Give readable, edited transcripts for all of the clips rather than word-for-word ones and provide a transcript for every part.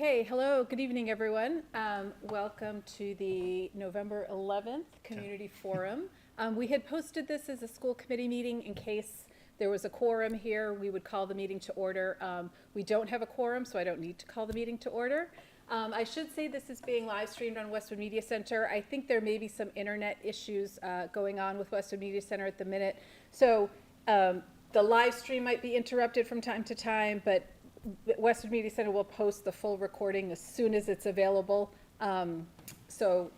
Okay, hello, good evening, everyone. Welcome to the November 11th Community Forum. We had posted this as a school committee meeting in case there was a quorum here. We would call the meeting to order. We don't have a quorum, so I don't need to call the meeting to order. I should say this is being live streamed on Westwood Media Center. I think there may be some internet issues going on with Westwood Media Center at the minute. So the live stream might be interrupted from time to time, but Westwood Media Center will post the full recording as soon as it's available. So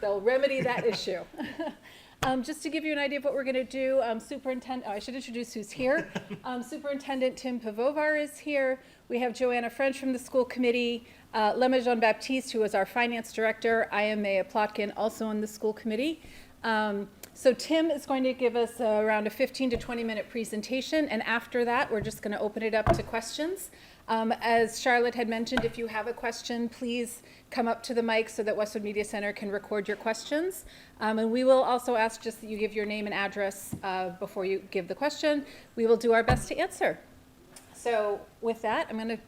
they'll remedy that issue. Just to give you an idea of what we're going to do, I should introduce who's here. Superintendent Tim Pivovar is here. We have Joanna French from the school committee, Lema Jean-Baptiste, who is our finance director. I am Maya Plotkin, also on the school committee. So Tim is going to give us around a 15 to 20 minute presentation, and after that we're just going to open it up to questions. As Charlotte had mentioned, if you have a question, please come up to the mic so that Westwood Media Center can record your questions. And we will also ask just that you give your name and address before you give the question. We will do our best to answer. So with that, I'm going to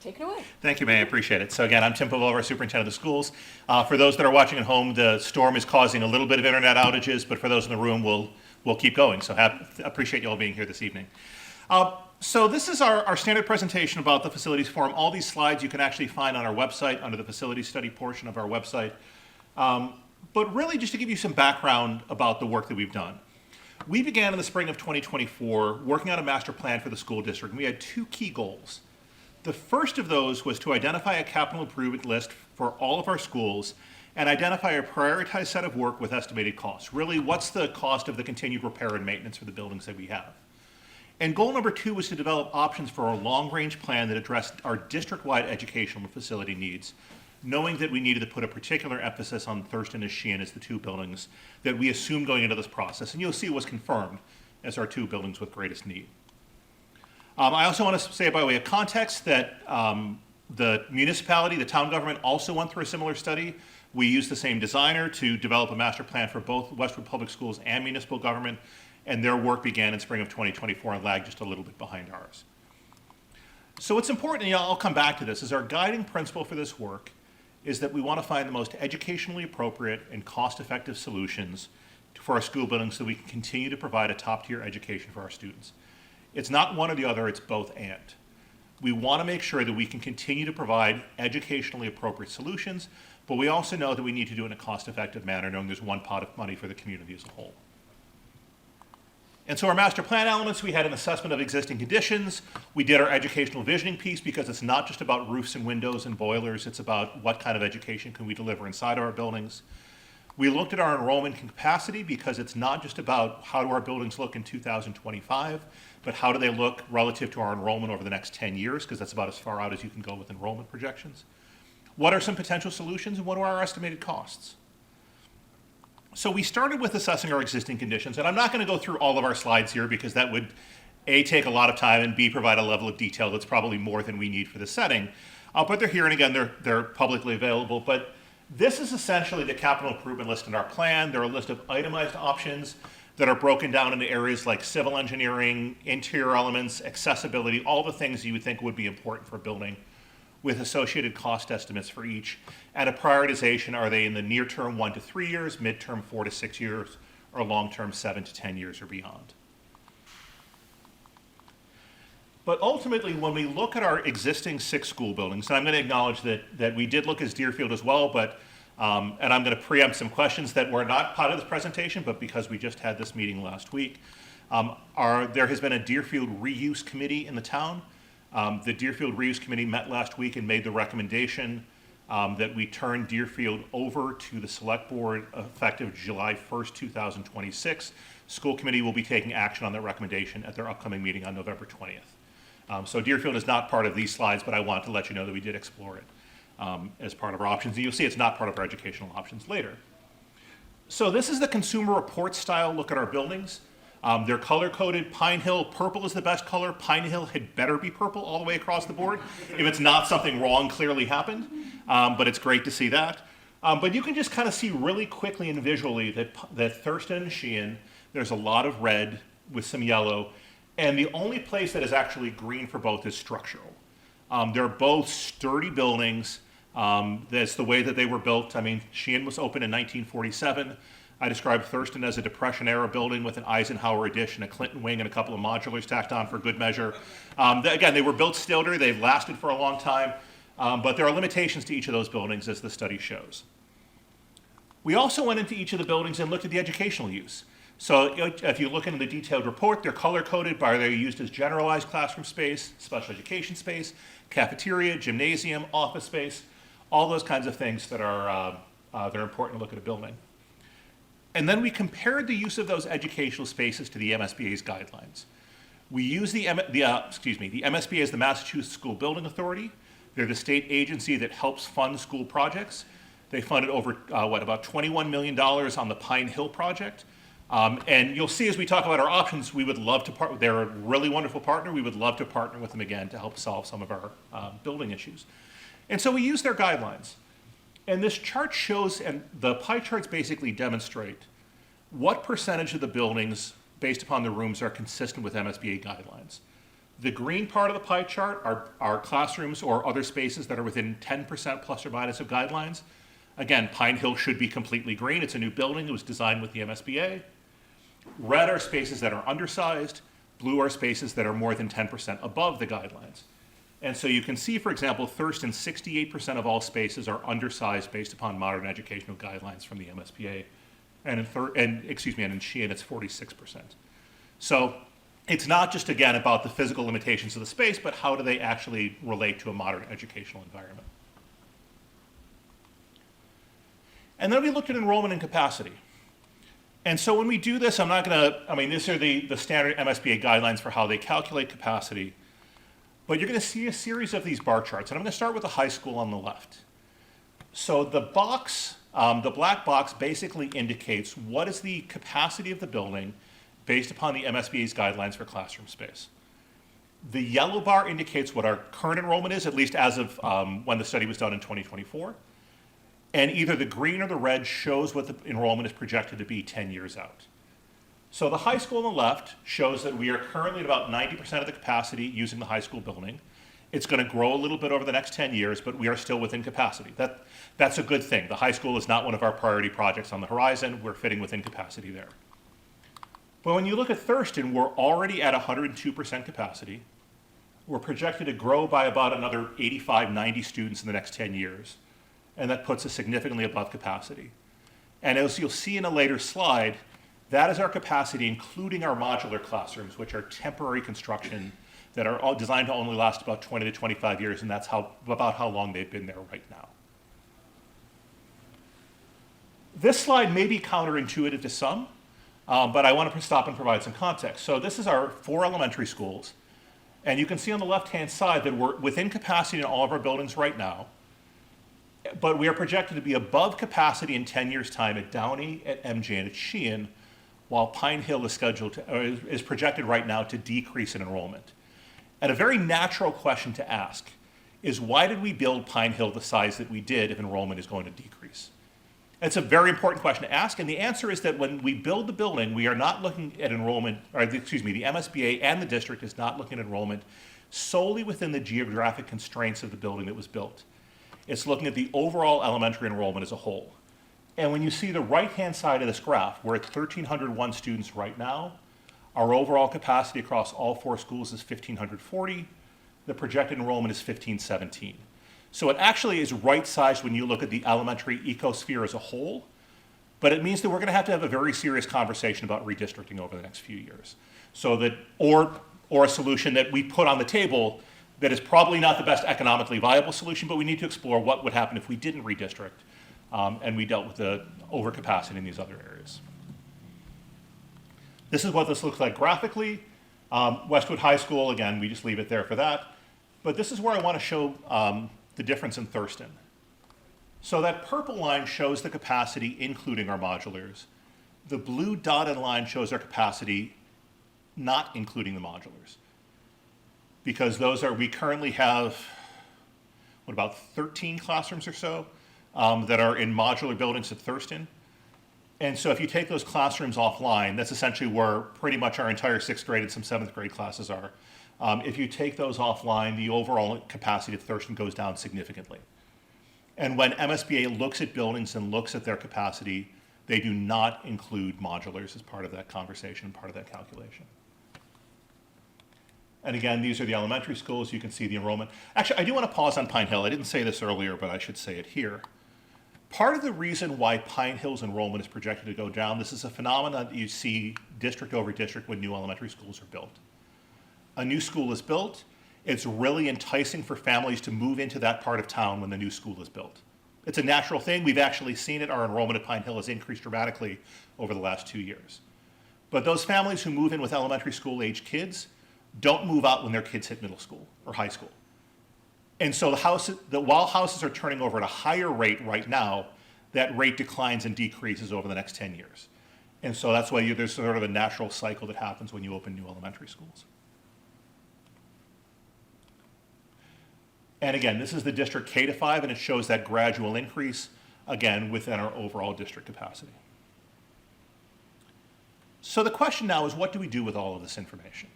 take it away. Thank you, May. I appreciate it. So again, I'm Tim Pivovar, Superintendent of the Schools. For those that are watching at home, the storm is causing a little bit of internet outages, but for those in the room, we'll keep going. So appreciate you all being here this evening. So this is our standard presentation about the facilities forum. All these slides you can actually find on our website under the facility study portion of our website. But really just to give you some background about the work that we've done. We began in the spring of 2024 working on a master plan for the school district, and we had two key goals. The first of those was to identify a capital improvement list for all of our schools and identify a prioritized set of work with estimated costs. Really, what's the cost of the continued repair and maintenance for the buildings that we have? And goal number two was to develop options for a long-range plan that addressed our district-wide educational and facility needs, knowing that we needed to put a particular emphasis on Thurston and Sheehan as the two buildings that we assumed going into this process. And you'll see it was confirmed as our two buildings with greatest need. I also want to say by way of context that the municipality, the town government, also went through a similar study. We used the same designer to develop a master plan for both Westwood Public Schools and municipal government, and their work began in spring of 2024 and lagged just a little bit behind ours. So what's important, and I'll come back to this, is our guiding principle for this work is that we want to find the most educationally appropriate and cost-effective solutions for our school buildings so we can continue to provide a top-tier education for our students. It's not one or the other, it's both and. We want to make sure that we can continue to provide educationally appropriate solutions, but we also know that we need to do it in a cost-effective manner, knowing there's one pot of money for the community as a whole. And so our master plan elements, we had an assessment of existing conditions. We did our educational visioning piece because it's not just about roofs and windows and boilers, it's about what kind of education can we deliver inside of our buildings. We looked at our enrollment capacity because it's not just about how do our buildings look in 2025, but how do they look relative to our enrollment over the next 10 years, because that's about as far out as you can go with enrollment projections. What are some potential solutions and what are our estimated costs? So we started with assessing our existing conditions, and I'm not going to go through all of our slides here because that would A, take a lot of time, and B, provide a level of detail that's probably more than we need for this setting. But they're here, and again, they're publicly available. But this is essentially the capital improvement list in our plan. They're a list of itemized options that are broken down into areas like civil engineering, interior elements, accessibility, all the things you would think would be important for a building, with associated cost estimates for each, and a prioritization: are they in the near term 1 to 3 years, midterm 4 to 6 years, or long term 7 to 10 years or beyond. But ultimately, when we look at our existing 6 school buildings, and I'm going to acknowledge that we did look as Deerfield as well, but and I'm going to preempt some questions that were not part of this presentation, but because we just had this meeting last week, there has been a Deerfield reuse committee in the town. The Deerfield reuse committee met last week and made the recommendation that we turn Deerfield over to the select board effective July 1st, 2026. School committee will be taking action on that recommendation at their upcoming meeting on November 20th. So Deerfield is not part of these slides, but I wanted to let you know that we did explore it as part of our options. And you'll see it's not part of our educational options later. So this is the consumer report style look at our buildings. They're color-coded. Pine Hill, purple is the best color. Pine Hill had better be purple all the way across the board. If it's not, something wrong clearly happened, but it's great to see that. But you can just kind of see really quickly and visually that Thurston and Sheehan, there's a lot of red with some yellow, and the only place that is actually green for both is structural. They're both sturdy buildings. That's the way that they were built. I mean, Sheehan was opened in 1947. I described Thurston as a Depression-era building with an Eisenhower addition, a Clinton wing, and a couple of modulars tacked on for good measure. Again, they were built stilder. They've lasted for a long time, but there are limitations to each of those buildings, as the study shows. We also went into each of the buildings and looked at the educational use. So if you look into the detailed report, they're color-coded by they're used as generalized classroom space, special education space, cafeteria, gymnasium, office space, all those kinds of things that are they're important to look at a building. And then we compared the use of those educational spaces to the MSBA's guidelines. We use the MSBA is the Massachusetts School Building Authority. They're the state agency that helps fund school projects. They funded over, about $21 million on the Pine Hill project. And you'll see as we talk about our options, we would love to partner. They're a really wonderful partner. We would love to partner with them again to help solve some of our building issues. And so we use their guidelines. And this chart shows, and the pie charts basically demonstrate what percentage of the buildings based upon the rooms are consistent with MSBA guidelines. The green part of the pie chart are classrooms or other spaces that are within 10% plus or minus of guidelines. Again, Pine Hill should be completely green. It's a new building. It was designed with the MSBA. Red are spaces that are undersized. Blue are spaces that are more than 10% above the guidelines. And so you can see, for example, Thurston, 68% of all spaces are undersized based upon modern educational guidelines from the MSBA. And in Sheehan, it's 46%. So it's not just, again, about the physical limitations of the space, but how do they actually relate to a modern educational environment? And then we looked at enrollment and capacity. And so when we do this, these are the standard MSBA guidelines for how they calculate capacity. But you're going to see a series of these bar charts. And I'm going to start with the high school on the left. So the box, the black box basically indicates what is the capacity of the building based upon the MSBA's guidelines for classroom space. The yellow bar indicates what our current enrollment is, at least as of when the study was done in 2024. And either the green or the red shows what the enrollment is projected to be 10 years out. So the high school on the left shows that we are currently at about 90% of the capacity using the high school building. It's going to grow a little bit over the next 10 years, but we are still within capacity. That's a good thing. The high school is not one of our priority projects on the horizon. We're fitting within capacity there. But when you look at Thurston, we're already at 102% capacity. We're projected to grow by about another 85, 90 students in the next 10 years. And that puts us significantly above capacity. And as you'll see in a later slide, that is our capacity, including our modular classrooms, which are temporary construction that are all designed to only last about 20 to 25 years, and that's about how long they've been there right now. This slide may be counterintuitive to some, but I want to stop and provide some context. So this is our 4 elementary schools, and you can see on the left-hand side that we're within capacity in all of our buildings right now, but we are projected to be above capacity in 10 years' time at Downey, at MJ, and at Sheehan, while Pine Hill is projected right now to decrease in enrollment. And a very natural question to ask is, why did we build Pine Hill the size that we did if enrollment is going to decrease? It's a very important question to ask, and the answer is that when we build the building, we are not looking at enrollment, the MSBA and the district is not looking at enrollment solely within the geographic constraints of the building that was built. It's looking at the overall elementary enrollment as a whole. And when you see the right-hand side of this graph, we're at 1,301 students right now. Our overall capacity across all 4 schools is 1,540. The projected enrollment is 1,517. So it actually is right-sized when you look at the elementary ecosphere as a whole, but it means that we're going to have a very serious conversation about redistricting over the next few years. So that, or a solution that we put on the table that is probably not the best economically viable solution, but we need to explore what would happen if we didn't redistrict and we dealt with the overcapacity in these other areas. This is what this looks like graphically. Westwood High School, again, we just leave it there for that. But this is where I want to show the difference in Thurston. So that purple line shows the capacity, including our modulars. The blue dotted line shows our capacity, not including the modulars. Because we currently have, about 13 classrooms or so that are in modular buildings at Thurston. And so if you take those classrooms offline, that's essentially where pretty much our entire 6th grade and some 7th grade classes are. If you take those offline, the overall capacity of Thurston goes down significantly. And when MSBA looks at buildings and looks at their capacity, they do not include modulars as part of that conversation, part of that calculation. And again, these are the elementary schools. You can see the enrollment. Actually, I do want to pause on Pine Hill. I didn't say this earlier, but I should say it here. Part of the reason why Pine Hill's enrollment is projected to go down, this is a phenomenon that you see district over district when new elementary schools are built. A new school is built, it's really enticing for families to move into that part of town when the new school is built. It's a natural thing. We've actually seen it. Our enrollment at Pine Hill has increased dramatically over the last 2 years. But those families who move in with elementary school age kids don't move out when their kids hit middle school or high school. And so while houses are turning over at a higher rate right now, that rate declines and decreases over the next 10 years. And so that's why there's sort of a natural cycle that happens when you open new elementary schools. And again, this is the district K to 5, and it shows that gradual increase, again, within our overall district capacity. So the question now is, what do we do with all of this information?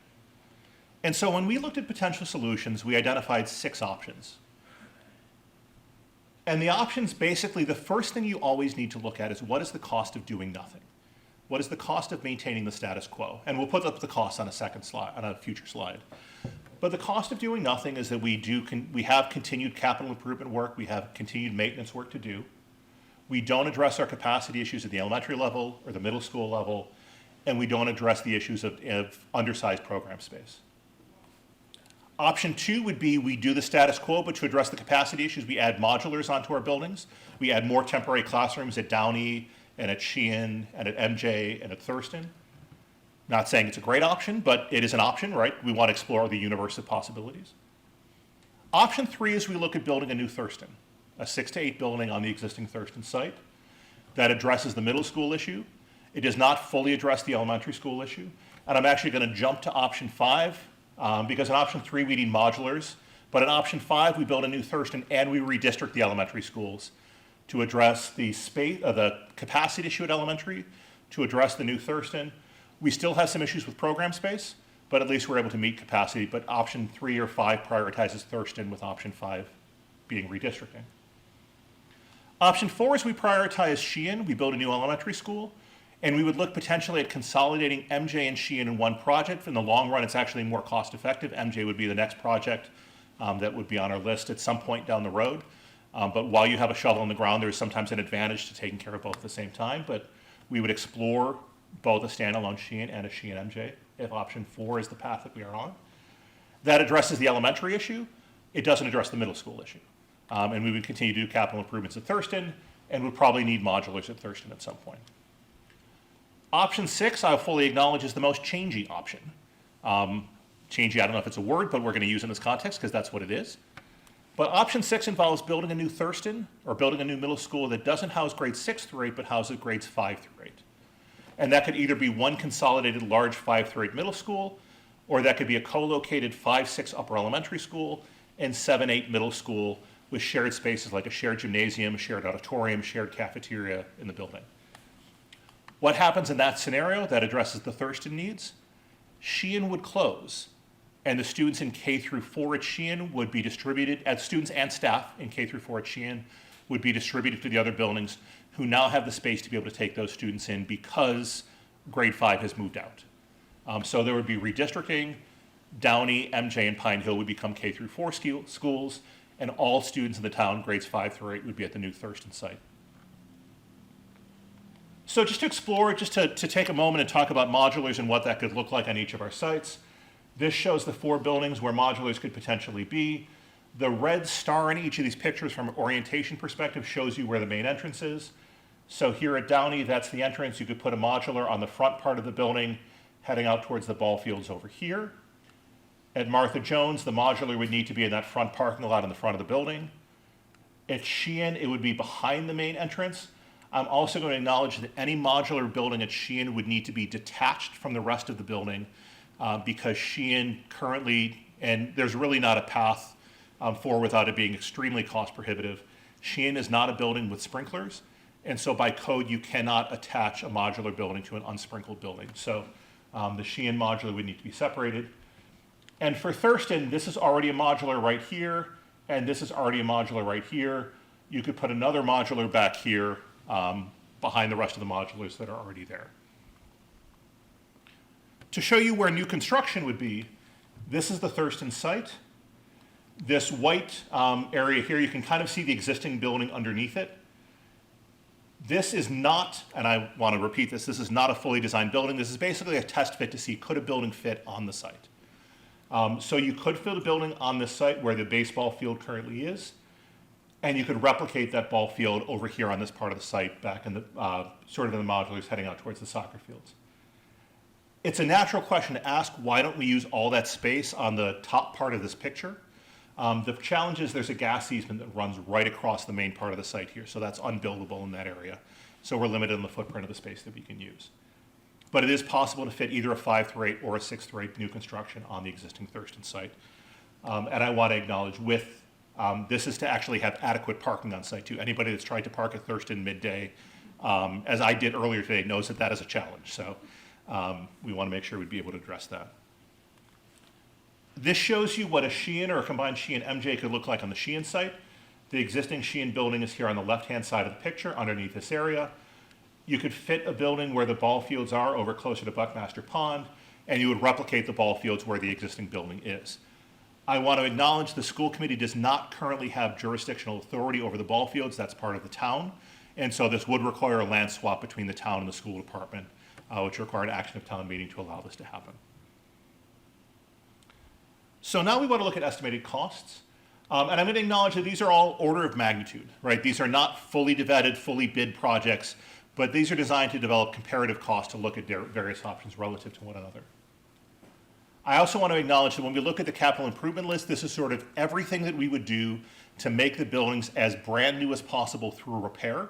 And so when we looked at potential solutions, we identified 6 options. And the options, basically, the first thing you always need to look at is, what is the cost of doing nothing? What is the cost of maintaining the status quo? And we'll put up the cost on a future slide. But the cost of doing nothing is that we have continued capital improvement work, we have continued maintenance work to do. We don't address our capacity issues at the elementary level or the middle school level, and we don't address the issues of undersized program space. Option 2 would be we do the status quo, but to address the capacity issues, we add modulars onto our buildings. We add more temporary classrooms at Downey and at Sheehan and at MJ and at Thurston. Not saying it's a great option, but it is an option, right? We want to explore the universe of possibilities. Option 3 is we look at building a new Thurston, a 6 to 8 building on the existing Thurston site that addresses the middle school issue. It does not fully address the elementary school issue. And I'm actually going to jump to option 5 because in option 3 we need modulars, but in option 5 we build a new Thurston and we redistrict the elementary schools to address the space, the capacity issue at elementary, to address the new Thurston. We still have some issues with program space, but at least we're able to meet capacity. But option 3 or 5 prioritizes Thurston, with option 5 being redistricting. Option 4 is we prioritize Sheehan. We build a new elementary school, and we would look potentially at consolidating MJ and Sheehan in one project. In the long run, it's actually more cost effective. MJ would be the next project that would be on our list at some point down the road. But while you have a shovel in the ground, there's sometimes an advantage to taking care of both at the same time. But we would explore both a standalone Sheehan and a Sheehan MJ if option 4 is the path that we are on. That addresses the elementary issue. It doesn't address the middle school issue. And we would continue to do capital improvements at Thurston and would probably need modulars at Thurston at some point. Option 6, I'll fully acknowledge, is the most changey option. Changey, I don't know if it's a word, but we're going to use it in this context because that's what it is. But option 6 involves building a new Thurston or building a new middle school that doesn't house grades 6 through 8, but houses grades 5 through 8. And that could either be one consolidated large 5 through 8 middle school, or that could be a co-located 5-6 upper elementary school and 7-8 middle school with shared spaces like a shared gymnasium, shared auditorium, shared cafeteria in the building. What happens in that scenario that addresses the Thurston needs? Sheehan would close, and the students in K through 4 at Sheehan would be distributed, as students and staff in K through 4 at Sheehan would be distributed to the other buildings who now have the space to be able to take those students in because grade 5 has moved out. So there would be redistricting. Downey, MJ, and Pine Hill would become K through 4 schools, and all students in the town, grades 5 through 8, would be at the new Thurston site. So just to explore, just to take a moment and talk about modulars and what that could look like on each of our sites. This shows the 4 buildings where modulars could potentially be. The red star in each of these pictures from an orientation perspective shows you where the main entrance is. So here at Downey, that's the entrance. You could put a modular on the front part of the building, heading out towards the ball fields over here. At Martha Jones, the modular would need to be in that front parking lot in the front of the building. At Sheehan, it would be behind the main entrance. I'm also going to acknowledge that any modular building at Sheehan would need to be detached from the rest of the building because Sheehan currently, and there's really not a path forward without it being extremely cost prohibitive. Sheehan is not a building with sprinklers, and so by code you cannot attach a modular building to an unsprinkled building. So the Sheehan modular would need to be separated. And for Thurston, this is already a modular right here, and this is already a modular right here. You could put another modular back here behind the rest of the modulars that are already there. To show you where new construction would be, this is the Thurston site. This white area here, you can kind of see the existing building underneath it. This is not, and I want to repeat this, this is not a fully designed building. This is basically a test fit to see could a building fit on the site. So you could fit a building on this site where the baseball field currently is, and you could replicate that ball field over here on this part of the site back in the, sort of in the modulars heading out towards the soccer fields. It's a natural question to ask, why don't we use all that space on the top part of this picture? The challenge is there's a gas easement that runs right across the main part of the site here, so that's unbuildable in that area. So we're limited in the footprint of the space that we can use. But it is possible to fit either a 5-8 or a 6-8 new construction on the existing Thurston site. And I want to acknowledge this is to actually have adequate parking on site too. Anybody that's tried to park at Thurston midday, as I did earlier today, knows that that is a challenge. So we want to make sure we'd be able to address that. This shows you what a Sheehan or a combined Sheehan-MJ could look like on the Sheehan site. The existing Sheehan building is here on the left-hand side of the picture underneath this area. You could fit a building where the ball fields are over closer to Buckmaster Pond, and you would replicate the ball fields where the existing building is. I want to acknowledge the school committee does not currently have jurisdictional authority over the ball fields. That's part of the town. And so this would require a land swap between the town and the school department, which required action of town meeting to allow this to happen. So now we want to look at estimated costs. And I'm going to acknowledge that these are all order of magnitude, right? These are not fully vetted, fully bid projects, but these are designed to develop comparative costs to look at various options relative to one another. I also want to acknowledge that when we look at the capital improvement list, this is sort of everything that we would do to make the buildings as brand new as possible through repair.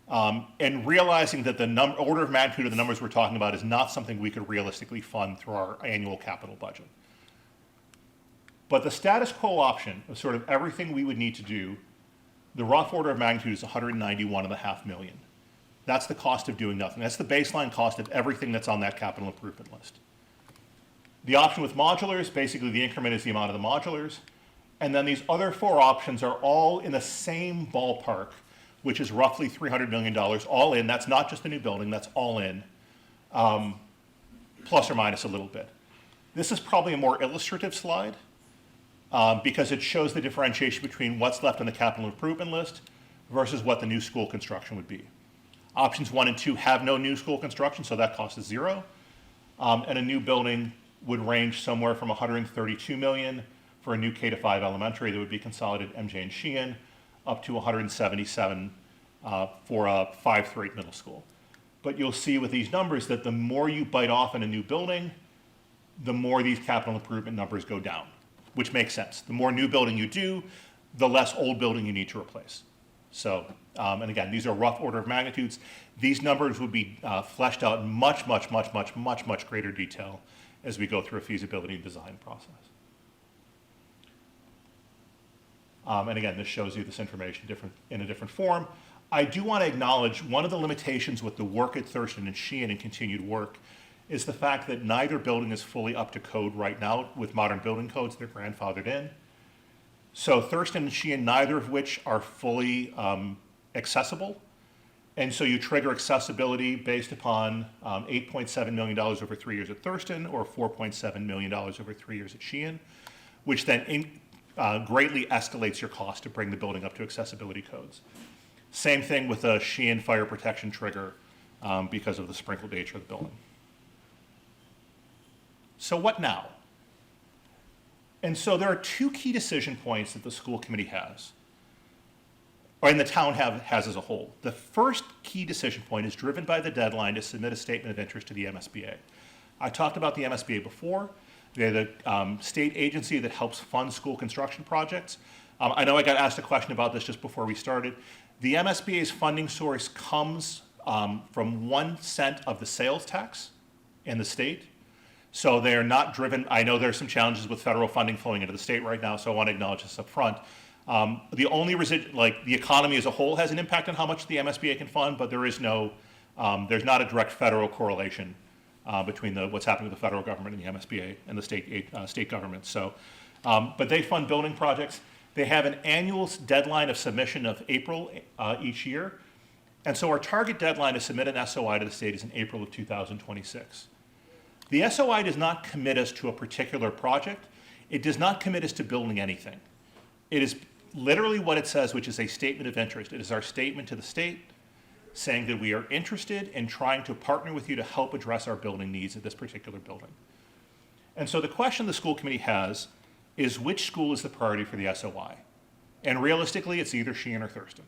And realizing that the order of magnitude of the numbers we're talking about is not something we could realistically fund through our annual capital budget. But the status quo option of sort of everything we would need to do, the rough order of magnitude is $191.5 million. That's the cost of doing nothing. That's the baseline cost of everything that's on that capital improvement list. The option with modulars, basically the increment is the amount of the modulars. And then these other four options are all in the same ballpark, which is roughly $300 million all in. That's not just the new building, that's all in, plus or minus a little bit. This is probably a more illustrative slide because it shows the differentiation between what's left on the capital improvement list versus what the new school construction would be. Options 1 and 2 have no new school construction, so that cost is zero. And a new building would range somewhere from $132 million for a new K-5 elementary that would be consolidated MJ and Sheehan, up to $177 for a 5-8 middle school. But you'll see with these numbers that the more you bite off in a new building, the more these capital improvement numbers go down, which makes sense. The more new building you do, the less old building you need to replace. So, and again, these are rough order of magnitudes. These numbers would be fleshed out in much greater detail as we go through a feasibility and design process. And again, this shows you this information in a different form. I do want to acknowledge one of the limitations with the work at Thurston and Sheehan and continued work is the fact that neither building is fully up to code right now with modern building codes that are grandfathered in. So Thurston and Sheehan, neither of which are fully accessible. And so you trigger accessibility based upon $8.7 million over 3 years at Thurston or $4.7 million over 3 years at Sheehan, which then greatly escalates your cost to bring the building up to accessibility codes. Same thing with a Sheehan fire protection trigger because of the sprinkled nature of the building. So what now? And so there are two key decision points that the school committee has, or in the town has as a whole. The first key decision point is driven by the deadline to submit a statement of interest to the MSBA. I talked about the MSBA before. They're the state agency that helps fund school construction projects. I know I got asked a question about this just before we started. The MSBA's funding source comes from 1 cent of the sales tax in the state. So they're not driven. I know there's some challenges with federal funding flowing into the state right now, so I want to acknowledge this up front. The only the economy as a whole has an impact on how much the MSBA can fund, but there is no, there's not a direct federal correlation between what's happening with the federal government and the MSBA and the state government. So, but they fund building projects. They have an annual deadline of submission of April each year. And so our target deadline to submit an SOI to the state is in April of 2026. The SOI does not commit us to a particular project. It does not commit us to building anything. It is literally what it says, which is a statement of interest. It is our statement to the state saying that we are interested in trying to partner with you to help address our building needs at this particular building. And so the question the school committee has is, which school is the priority for the SOI? And realistically, it's either Sheehan or Thurston.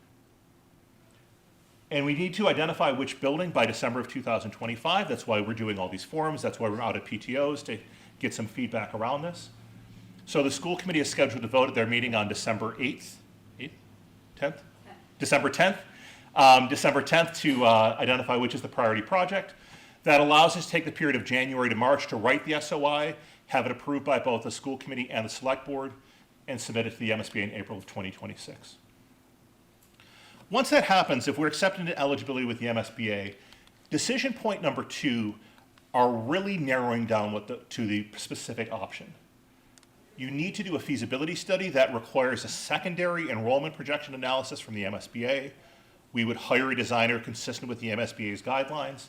And we need to identify which building by December of 2025. That's why we're doing all these forums. That's why we're out at PTOs to get some feedback around this. So the school committee is scheduled to vote at their meeting on December 8th, 10th? December 10th. December 10th to identify which is the priority project. That allows us to take the period of January to March to write the SOI, have it approved by both the school committee and the select board, and submit it to the MSBA in April of 2026. Once that happens, if we're accepted into eligibility with the MSBA, decision point number 2 are really narrowing down to the specific option. You need to do a feasibility study that requires a secondary enrollment projection analysis from the MSBA. We would hire a designer consistent with the MSBA's guidelines.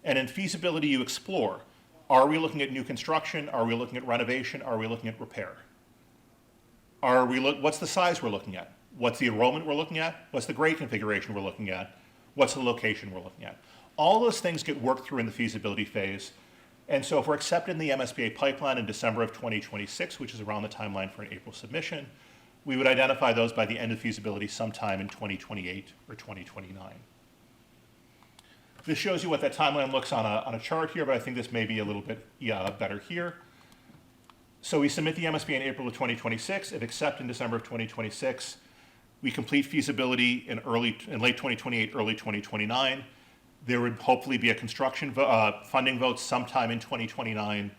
And in feasibility, you explore, are we looking at new construction? Are we looking at renovation? Are we looking at repair? What's the size we're looking at? What's the enrollment we're looking at? What's the grade configuration we're looking at? What's the location we're looking at? All those things get worked through in the feasibility phase. And so if we're accepted in the MSBA pipeline in December of 2026, which is around the timeline for an April submission, we would identify those by the end of feasibility sometime in 2028 or 2029. This shows you what that timeline looks on a chart here, but I think this may be a little bit better here. So we submit the MSBA in April of 2026. If accepted in December of 2026, we complete feasibility in late 2028, early 2029. There would hopefully be a construction funding vote sometime in 2029,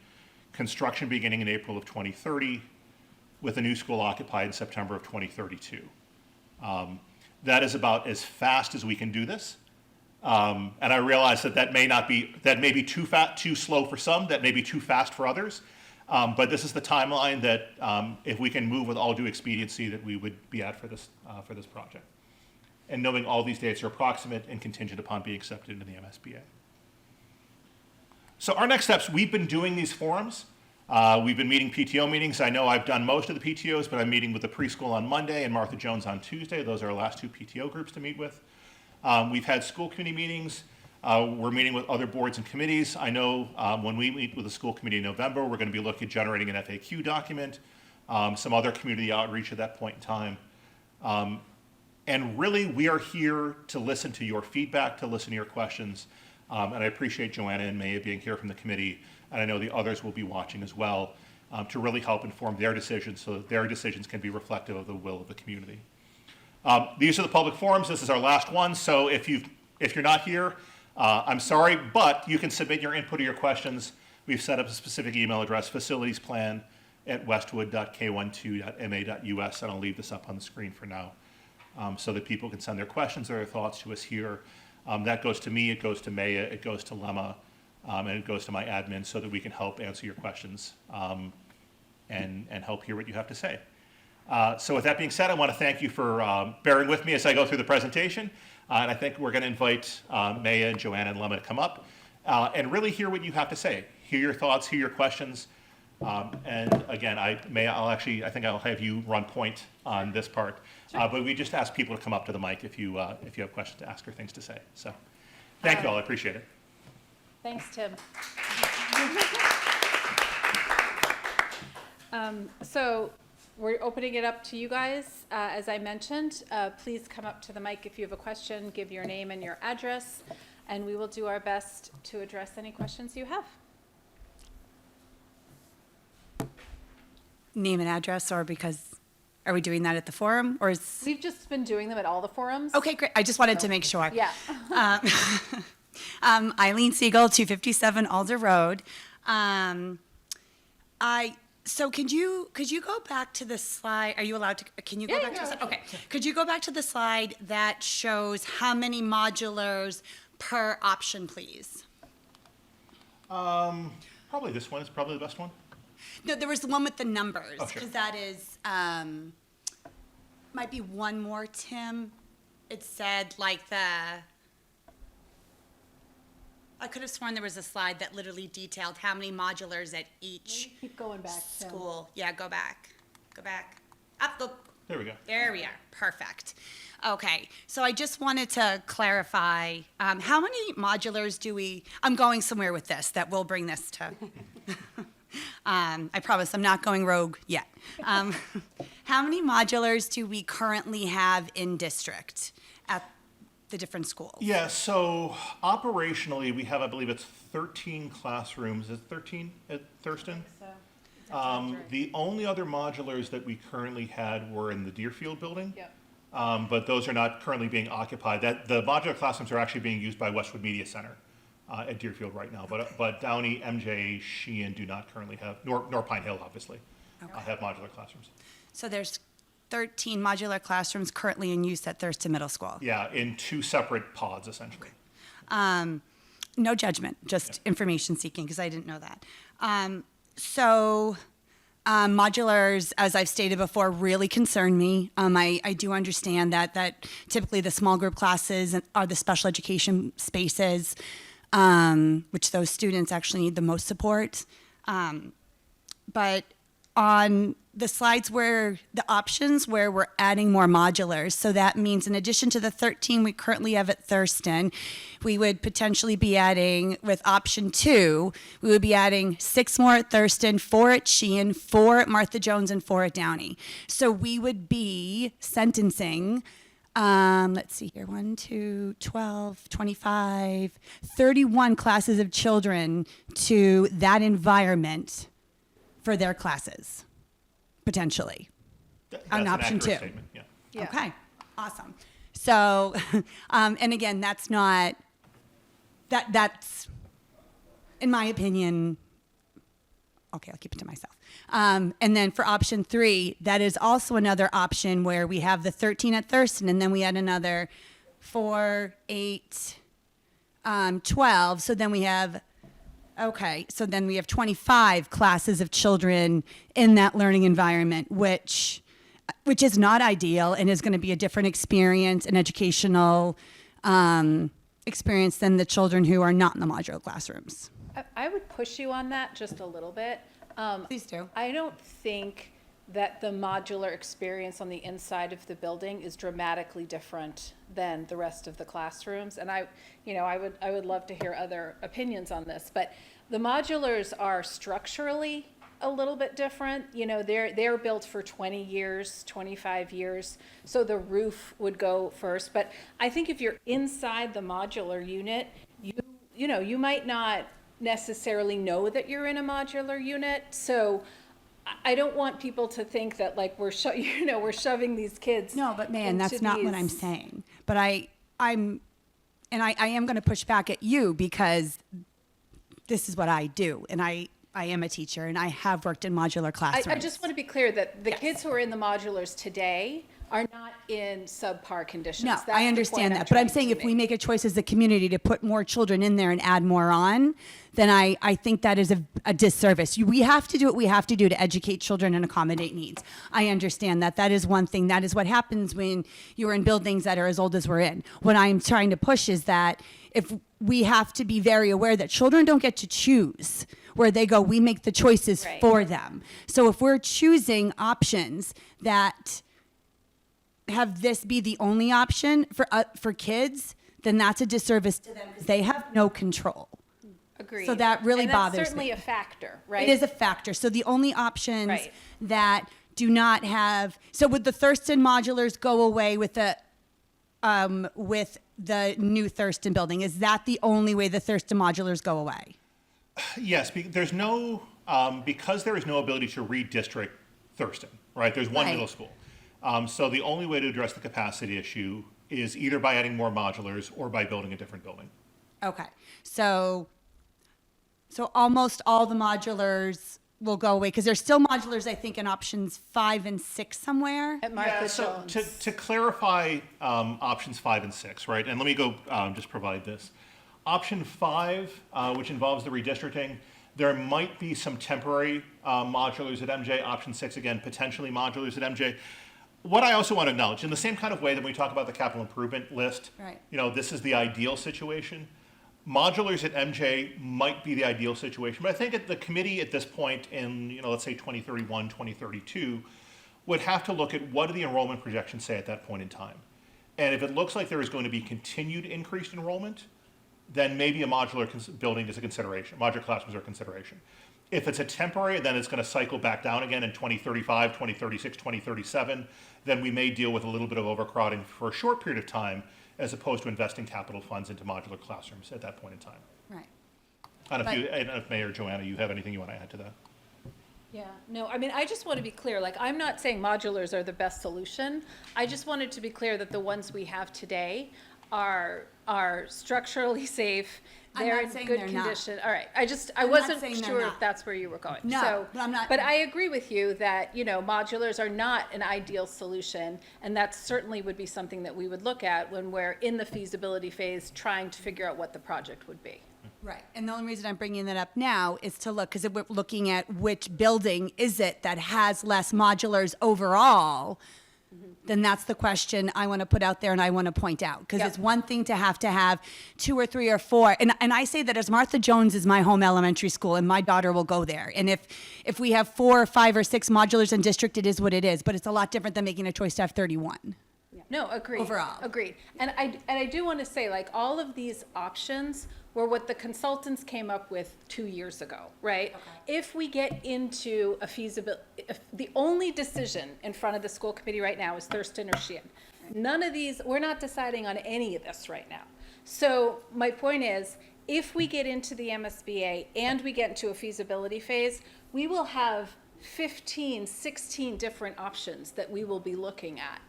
construction beginning in April of 2030, with a new school occupied in September of 2032. That is about as fast as we can do this. And I realize that may be too slow for some, that may be too fast for others. But this is the timeline that, if we can move with all due expediency, that we would be at for this project. And knowing all these dates are approximate and contingent upon being accepted into the MSBA. So our next steps, we've been doing these forums. We've been meeting PTO meetings. I know I've done most of the PTOs, but I'm meeting with the preschool on Monday and Martha Jones on Tuesday. Those are our last 2 PTO groups to meet with. We've had school committee meetings. We're meeting with other boards and committees. I know when we meet with the school committee in November, we're going to be looking at generating an FAQ document, some other community outreach at that point in time. And really, we are here to listen to your feedback, to listen to your questions. And I appreciate Joanna and Maya being here from the committee, and I know the others will be watching as well, to really help inform their decisions so that their decisions can be reflective of the will of the community. These are the public forums. This is our last one. So if you're not here, I'm sorry, but you can submit your input or your questions. We've set up a specific email address, facilitiesplan@westwood.k12.ma.us, and I'll leave this up on the screen for now, so that people can send their questions or their thoughts to us here. That goes to me, it goes to Maya, it goes to Lemma, and it goes to my admin so that we can help answer your questions and help hear what you have to say. So with that being said, I want to thank you for bearing with me as I go through the presentation. And I think we're going to invite Maya and Joanna and Lemma to come up and really hear what you have to say. Hear your thoughts, hear your questions. And again, I think I'll have you run point on this part. Sure. But we just ask people to come up to the mic if you have questions to ask or things to say. So thank you all, I appreciate it. Thanks, Tim. So we're opening it up to you guys. As I mentioned, please come up to the mic if you have a question, give your name and your address, and we will do our best to address any questions you have. Name and address, or are we doing that at the forum, or is? We've just been doing them at all the forums. Okay, great. I just wanted to make sure. Yeah. Eileen Siegel, 257 Alder Road. So could you go back to the slide? Are you allowed to? Can you go back to the slide? Okay. Could you go back to the slide that shows how many modulars per option, please? Probably this one is probably the best one. No, there was the one with the numbers, Oh, sure. because that is, might be one more, Tim. It said like I could have sworn there was a slide that literally detailed how many modulars at each Keep going back, Tim. school. Yeah, go back. Go back. Up, look. There we go. There we are. Perfect. Okay, so I just wanted to clarify, how many modulars do we, I'm going somewhere with this, that will bring this to, I promise I'm not going rogue yet. How many modulars do we currently have in district at the different schools? Yeah, so operationally, we have, I believe it's 13 classrooms. Is it 13 at Thurston? So, that sounds right. The only other modulars that we currently had were in the Deerfield building. Yep. But those are not currently being occupied. The modular classrooms are actually being used by Westwood Media Center at Deerfield right now. But Downey, MJ, Sheehan do not currently have, nor Pine Hill, obviously, have modular classrooms. So there's 13 modular classrooms currently in use at Thurston Middle School. Yeah, in two separate pods, essentially. No judgment, just information seeking, because I didn't know that. So modulars, as I've stated before, really concern me. I do understand that typically the small group classes are the special education spaces, which those students actually need the most support. But on the slides where the options where we're adding more modulars, so that means in addition to the 13 we currently have at Thurston, we would potentially be adding, with option 2, we would be adding 6 more at Thurston, 4 at Sheehan, 4 at Martha Jones, and 4 at Downey. So we would be sentencing, let's see here, 1, 2, 12, 25, 31 classes of children to that environment for their classes, potentially. That's On an option accurate 2. statement, yeah. Yeah. Okay, awesome. So, and again, that's not, that's, in my opinion, okay, I'll keep it to myself. And then for option 3, that is also another option where we have the 13 at Thurston, and then we add another 4, 8, 12. So then we have, okay, so then we have 25 classes of children in that learning environment, which is not ideal and is going to be a different experience, an educational experience than the children who are not in the modular classrooms. I would push you on that just a little bit. Please do. I don't think that the modular experience on the inside of the building is dramatically different than the rest of the classrooms. And I would love to hear other opinions on this, but the modulars are structurally a little bit different. You know, they're built for 20 years, 25 years, so the roof would go first. But I think if you're inside the modular unit, you might not necessarily know that you're in a modular unit. So I don't want people to think that like we're shoving these kids. No, but man, that's into not what I'm these- saying. But I am going to push back at you because this is what I do, and I am a teacher, and I have worked in modular classrooms. I just want to be clear that the Yes. kids who are in the modulars today are not in subpar conditions. No, That's the I point understand that, but I'm trying saying to if we make. make a choice as a community to put more children in there and add more on, then I think that is a disservice. We have to do what we have to do to educate children and accommodate needs. I understand that. That is one thing. That is what happens when you're in buildings that are as old as we're in. What I'm trying to push is that if we have to be very aware that children don't get to choose where they go, we make the choices Right. for them. So if we're choosing options that have this be the only option for kids, then that's a disservice to them because they have no control. Agreed. So that really And bothers that's certainly me. a factor, right? It is a factor. So the only options Right. that do not have, so would the Thurston modulars go away with the new Thurston building? Is that the only way the Thurston modulars go away? Yes, there's no, because there is no ability to redistrict Thurston, right? There's one Right. middle school. So the only way to address the capacity issue is either by adding more modulars or by building a different building. Okay. So almost all the modulars will go away because there's still modulars, I think, in options 5 and 6 somewhere. At Martha so Jones. to clarify options 5 and 6, right? And let me go just provide this. Option 5, which involves the redistricting, there might be some temporary modulars at MJ. Option 6, again, potentially modulars at MJ. What I also want to acknowledge, in the same kind of way that we talk about the capital improvement list, Right. this is the ideal situation. Modulars at MJ might be the ideal situation, but I think the committee at this point in, let's say 2031, 2032, would have to look at what do the enrollment projections say at that point in time. And if it looks like there is going to be continued increased enrollment, then maybe a modular building is a consideration, modular classrooms are a consideration. If it's a temporary, then it's going to cycle back down again in 2035, 2036, 2037, then we may deal with a little bit of overcrowding for a short period of time, as opposed to investing capital funds into modular classrooms at that point in time. Right. I don't know if Mayor Joanna, you have anything you want to add to that? Yeah, no, I mean, I just want to be clear, like, I'm not saying modulars are the best solution. I just wanted to be clear that the ones we have today are structurally safe. I'm They're not in saying good they're not. condition. All right, I I'm not wasn't saying they're sure if not. that's where you were going. No, So, but I'm not- But I agree with you that, modulars are not an ideal solution, and that certainly would be something that we would look at when we're in the feasibility phase, trying to figure out what the project would be. Right, and the only reason I'm bringing that up now is to look, because we're looking at which building is it that has less modulars overall, then that's the question I want to put out there and I want to point out. Because Yep. it's one thing to have 2 or 3 or 4, and I say that as Martha Jones is my home elementary school, and my daughter will go there. And if we have 4 or 5 or 6 modulars in district, it is what it is, but it's a lot different than making a choice to have 31. No, agreed. Overall. Agreed. And I do want to say, like, all of these options were what the consultants came up with 2 years ago, right? If we get into a feasibility, the only decision in front of the school committee right now is Thurston or Sheehan. None of these, we're not deciding on any of this right now. So my point is, if we get into the MSBA and we get into a feasibility phase, we will have 15, 16 different options that we will be looking at.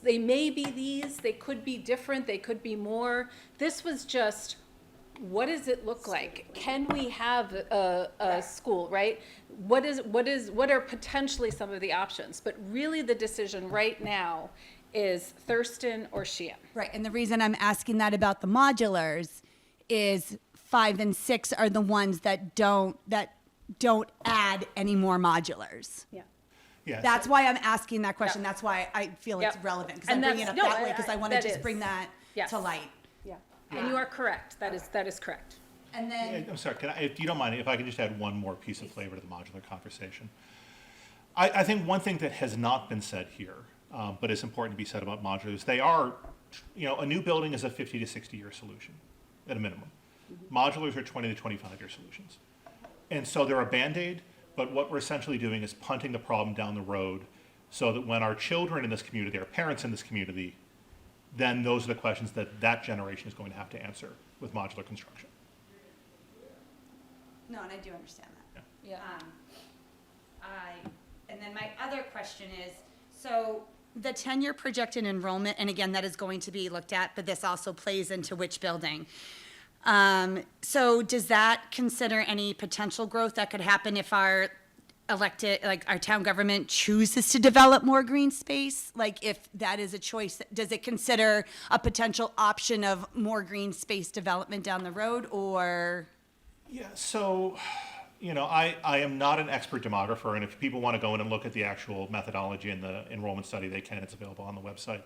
They may be these, they could be different, they could be more. This was just, what does it look like? Can we have a school, right? What are potentially some of the options? But really the decision right now is Thurston or Sheehan. Right, and the reason I'm asking that about the modulars is 5 and 6 are the ones that don't add any more modulars. Yeah. Yes. That's why I'm asking that question. Yeah. That's why I feel it's Yep. relevant, because I'm And bringing it up that's- that no, way, because I want to that just is. bring that Yes. to light. Yeah. And you are correct. That is correct. And then, I'm sorry, if you don't mind, if I could just add one more piece of flavor to the modular conversation. I think one thing that has not been said here, but is important to be said about modulars, they are, a new building is a 50 to 60-year solution, at a minimum. Modulars are 20 to 25-year solutions. And so they're a Band-Aid, but what we're essentially doing is punting the problem down the road so that when our children in this community, our parents in this community, then those are the questions that generation is going to have to answer with modular construction. no, and I do understand that. Yeah. And then my other question is, so the 10-year projected enrollment, and again, that is going to be looked at, but this also plays into which building. So does that consider any potential growth that could happen if our our town government chooses to develop more green space? Like, if that is a choice, does it consider a potential option of more green space development down the road, or? Yeah, so, I am not an expert demographer, and if people want to go in and look at the actual methodology in the enrollment study, they can. It's available on the website.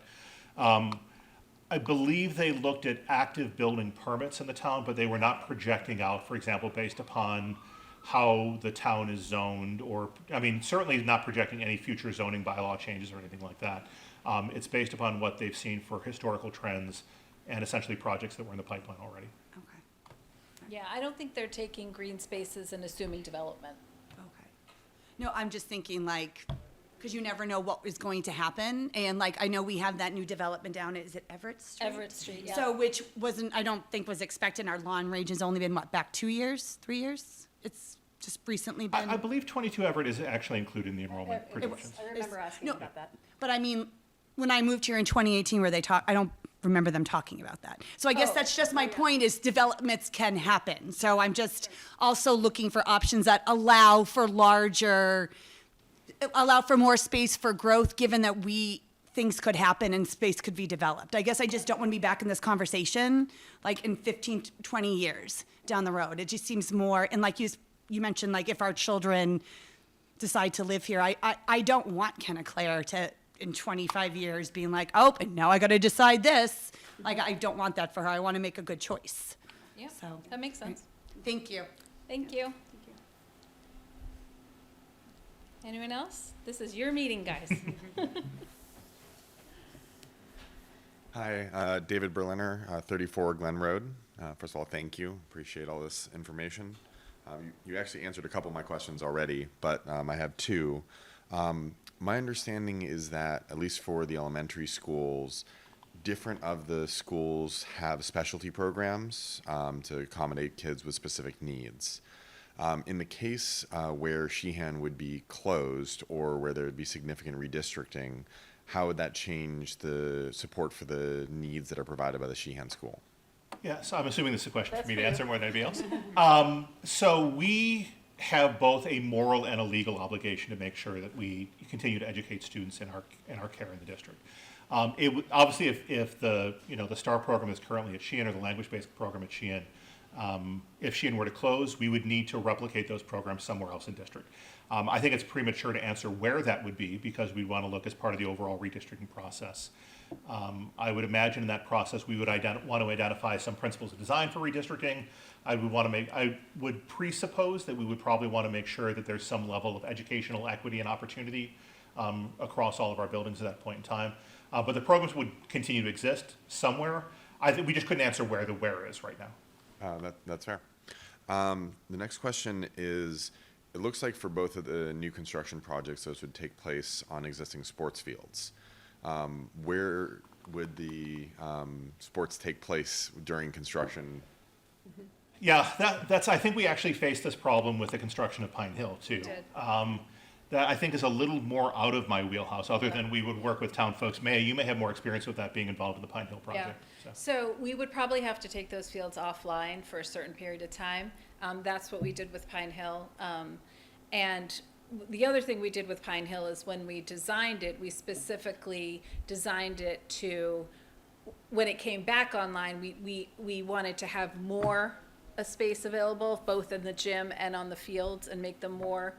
I believe they looked at active building permits in the town, but they were not projecting out, for example, based upon how the town is zoned, or, certainly not projecting any future zoning bylaw changes or anything like that. It's based upon what they've seen for historical trends and essentially projects that were in the pipeline already. Okay. Yeah, I don't think they're taking green spaces and assuming development. Okay. No, I'm just thinking because you never know what is going to happen. And I know we have that new development down, is it Everett Street? Everett Street, yeah. So, which I don't think was expected. Our lawn range has only been, back 2 years, 3 years? It's just recently been. I believe 22 Everett is actually included in the enrollment projections. I remember asking No, about that. But when I moved here in 2018, where I don't remember them talking about that. So I guess that's just my point, is developments can happen. So I'm just also looking for options that allow for more space for growth, given that we things could happen and space could be developed. I guess I just don't want to be back in this conversation like in 15, 20 years down the road. It just seems more, and like you mentioned, like if our children decide to live here, I don't want Kenna Claire to, in 25 years, being like, oh, and now I got to decide this. Like, I don't want that for her. I want to make a good choice. Yeah, So, that makes sense. Thank you. Thank you. Anyone else? This is your meeting, guys. Hi, David Berliner, 34 Glen Road. First of all, thank you. Appreciate all this information. You actually answered a couple of my questions already, but I have two. My understanding is that, at least for the elementary schools, different of the schools have specialty programs to accommodate kids with specific needs. In the case where Sheehan would be closed or where there would be significant redistricting, how would that change the support for the needs that are provided by the Sheehan school? Yeah, so I'm assuming this is a question That's for me for to you. answer more than anybody else. So we have both a moral and a legal obligation to make sure that we continue to educate students in our care in the district. Obviously, if the the STAR program is currently at Sheehan or the language-based program at Sheehan, if Sheehan were to close, we would need to replicate those programs somewhere else in district. I think it's premature to answer where that would be because we want to look as part of the overall redistricting process. I would imagine in that process we would want to identify some principles of design for redistricting. I would presuppose that we would probably want to make sure that there's some level of educational equity and opportunity across all of our buildings at that point in time. But the programs would continue to exist somewhere. I think we just couldn't answer where the where is right now. That's fair. The next question is, it looks like for both of the new construction projects, those would take place on existing sports fields. Where would the sports take place during construction? Yeah, that's. I think we actually faced this problem with the construction of Pine Hill too. Did. That I think is a little more out of my wheelhouse. Other than we would work with town folks. You may have more experience with that being involved in the Pine Hill Yeah, project. So. so we would probably have to take those fields offline for a certain period of time. That's what we did with Pine Hill. And the other thing we did with Pine Hill is when we designed it, we specifically designed it to, when it came back online, we wanted to have more a space available, both in the gym and on the fields, and make them more,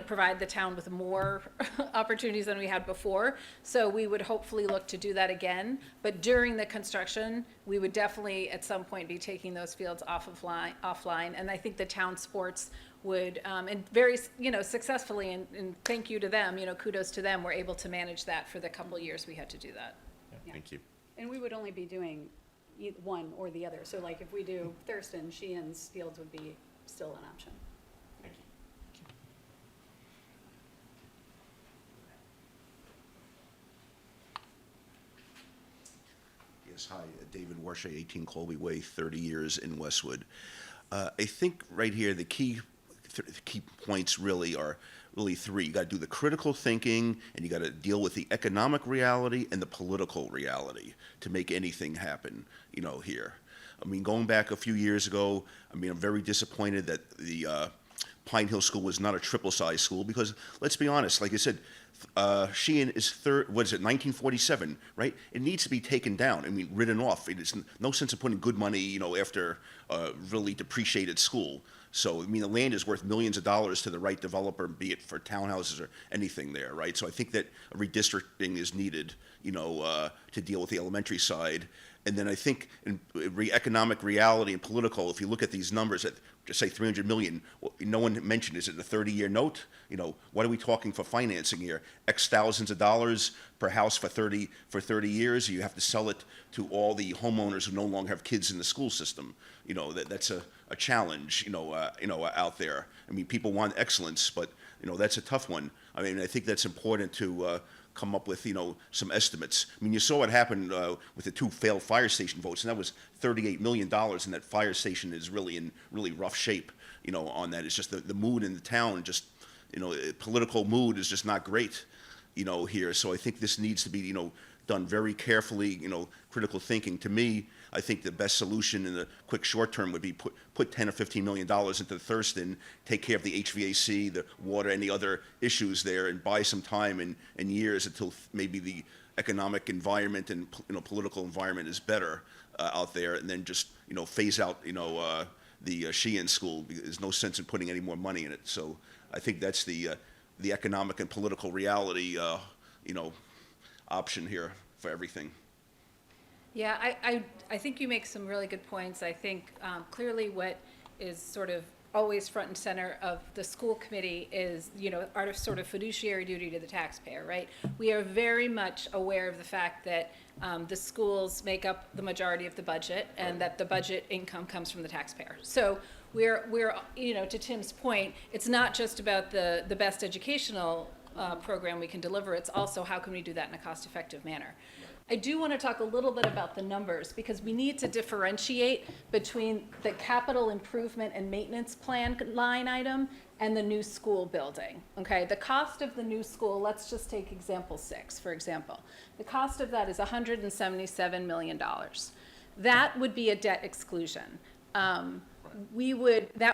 provide the town with more opportunities than we had before. So we would hopefully look to do that again. But during the construction, we would definitely at some point be taking those fields offline. And I think the town sports would, and very, successfully, and thank you to them, kudos to them, were able to manage that for the couple of years we had to do that. Yeah. Thank you. And we would only be doing one or the other. So like if we do Thurston, Sheehan's fields would be still an option. Thank you. Yes, hi, David Warshay, 18 Colby Way, 30 years in Westwood. I think right here, the key points really are three. You got to do the critical thinking, and you got to deal with the economic reality and the political reality to make anything happen, here. I mean, going back a few years ago, I'm very disappointed that the Pine Hill School was not a triple-size school because, let's be honest, like I said, Sheehan is 1947, right? It needs to be taken down. Written off. It's no sense of putting good money, after a really depreciated school. So, the land is worth millions of dollars to the right developer, be it for townhouses or anything there, right? So I think that redistricting is needed, to deal with the elementary side. And then I think in economic reality and political, if you look at these numbers at, just say 300 million, no one mentioned, is it a 30-year note? What are we talking for financing here? X thousands of dollars per house for 30 years. You have to sell it to all the homeowners who no longer have kids in the school system. That's a challenge, out there. People want excellence, but, that's a tough one. I think that's important to come up with, some estimates. You saw what happened with the two failed fire station votes, and that was $38 million, and that fire station is really in really rough shape, on that. It's just the mood in the town, just, political mood is just not great, here. So I think this needs to be, done very carefully, critical thinking. To me, I think the best solution in the quick short term would be put $10 or $15 million into Thurston, take care of the HVAC, the water, any other issues there, and buy some time and years until maybe the economic environment and political environment is better out there, and then just phase out the Sheehan School. There's no sense in putting any more money in it. So I think that's the economic and political reality option here for everything. Yeah, I think you make some really good points. I think clearly what is sort of always front and center of the school committee is, our sort of fiduciary duty to the taxpayer, right? We are very much aware of the fact that the schools make up the majority of the budget and that the budget income comes from the taxpayer. So we're to Tim's point, it's not just about the best educational program we can deliver, it's also how can we do that in a cost-effective manner. I do want to talk a little bit about the numbers because we need to differentiate between the capital improvement and maintenance plan line item and the new school building, okay? The cost of the new school, let's just take example 6, for example. The cost of that is $177 million. That would be a debt exclusion. That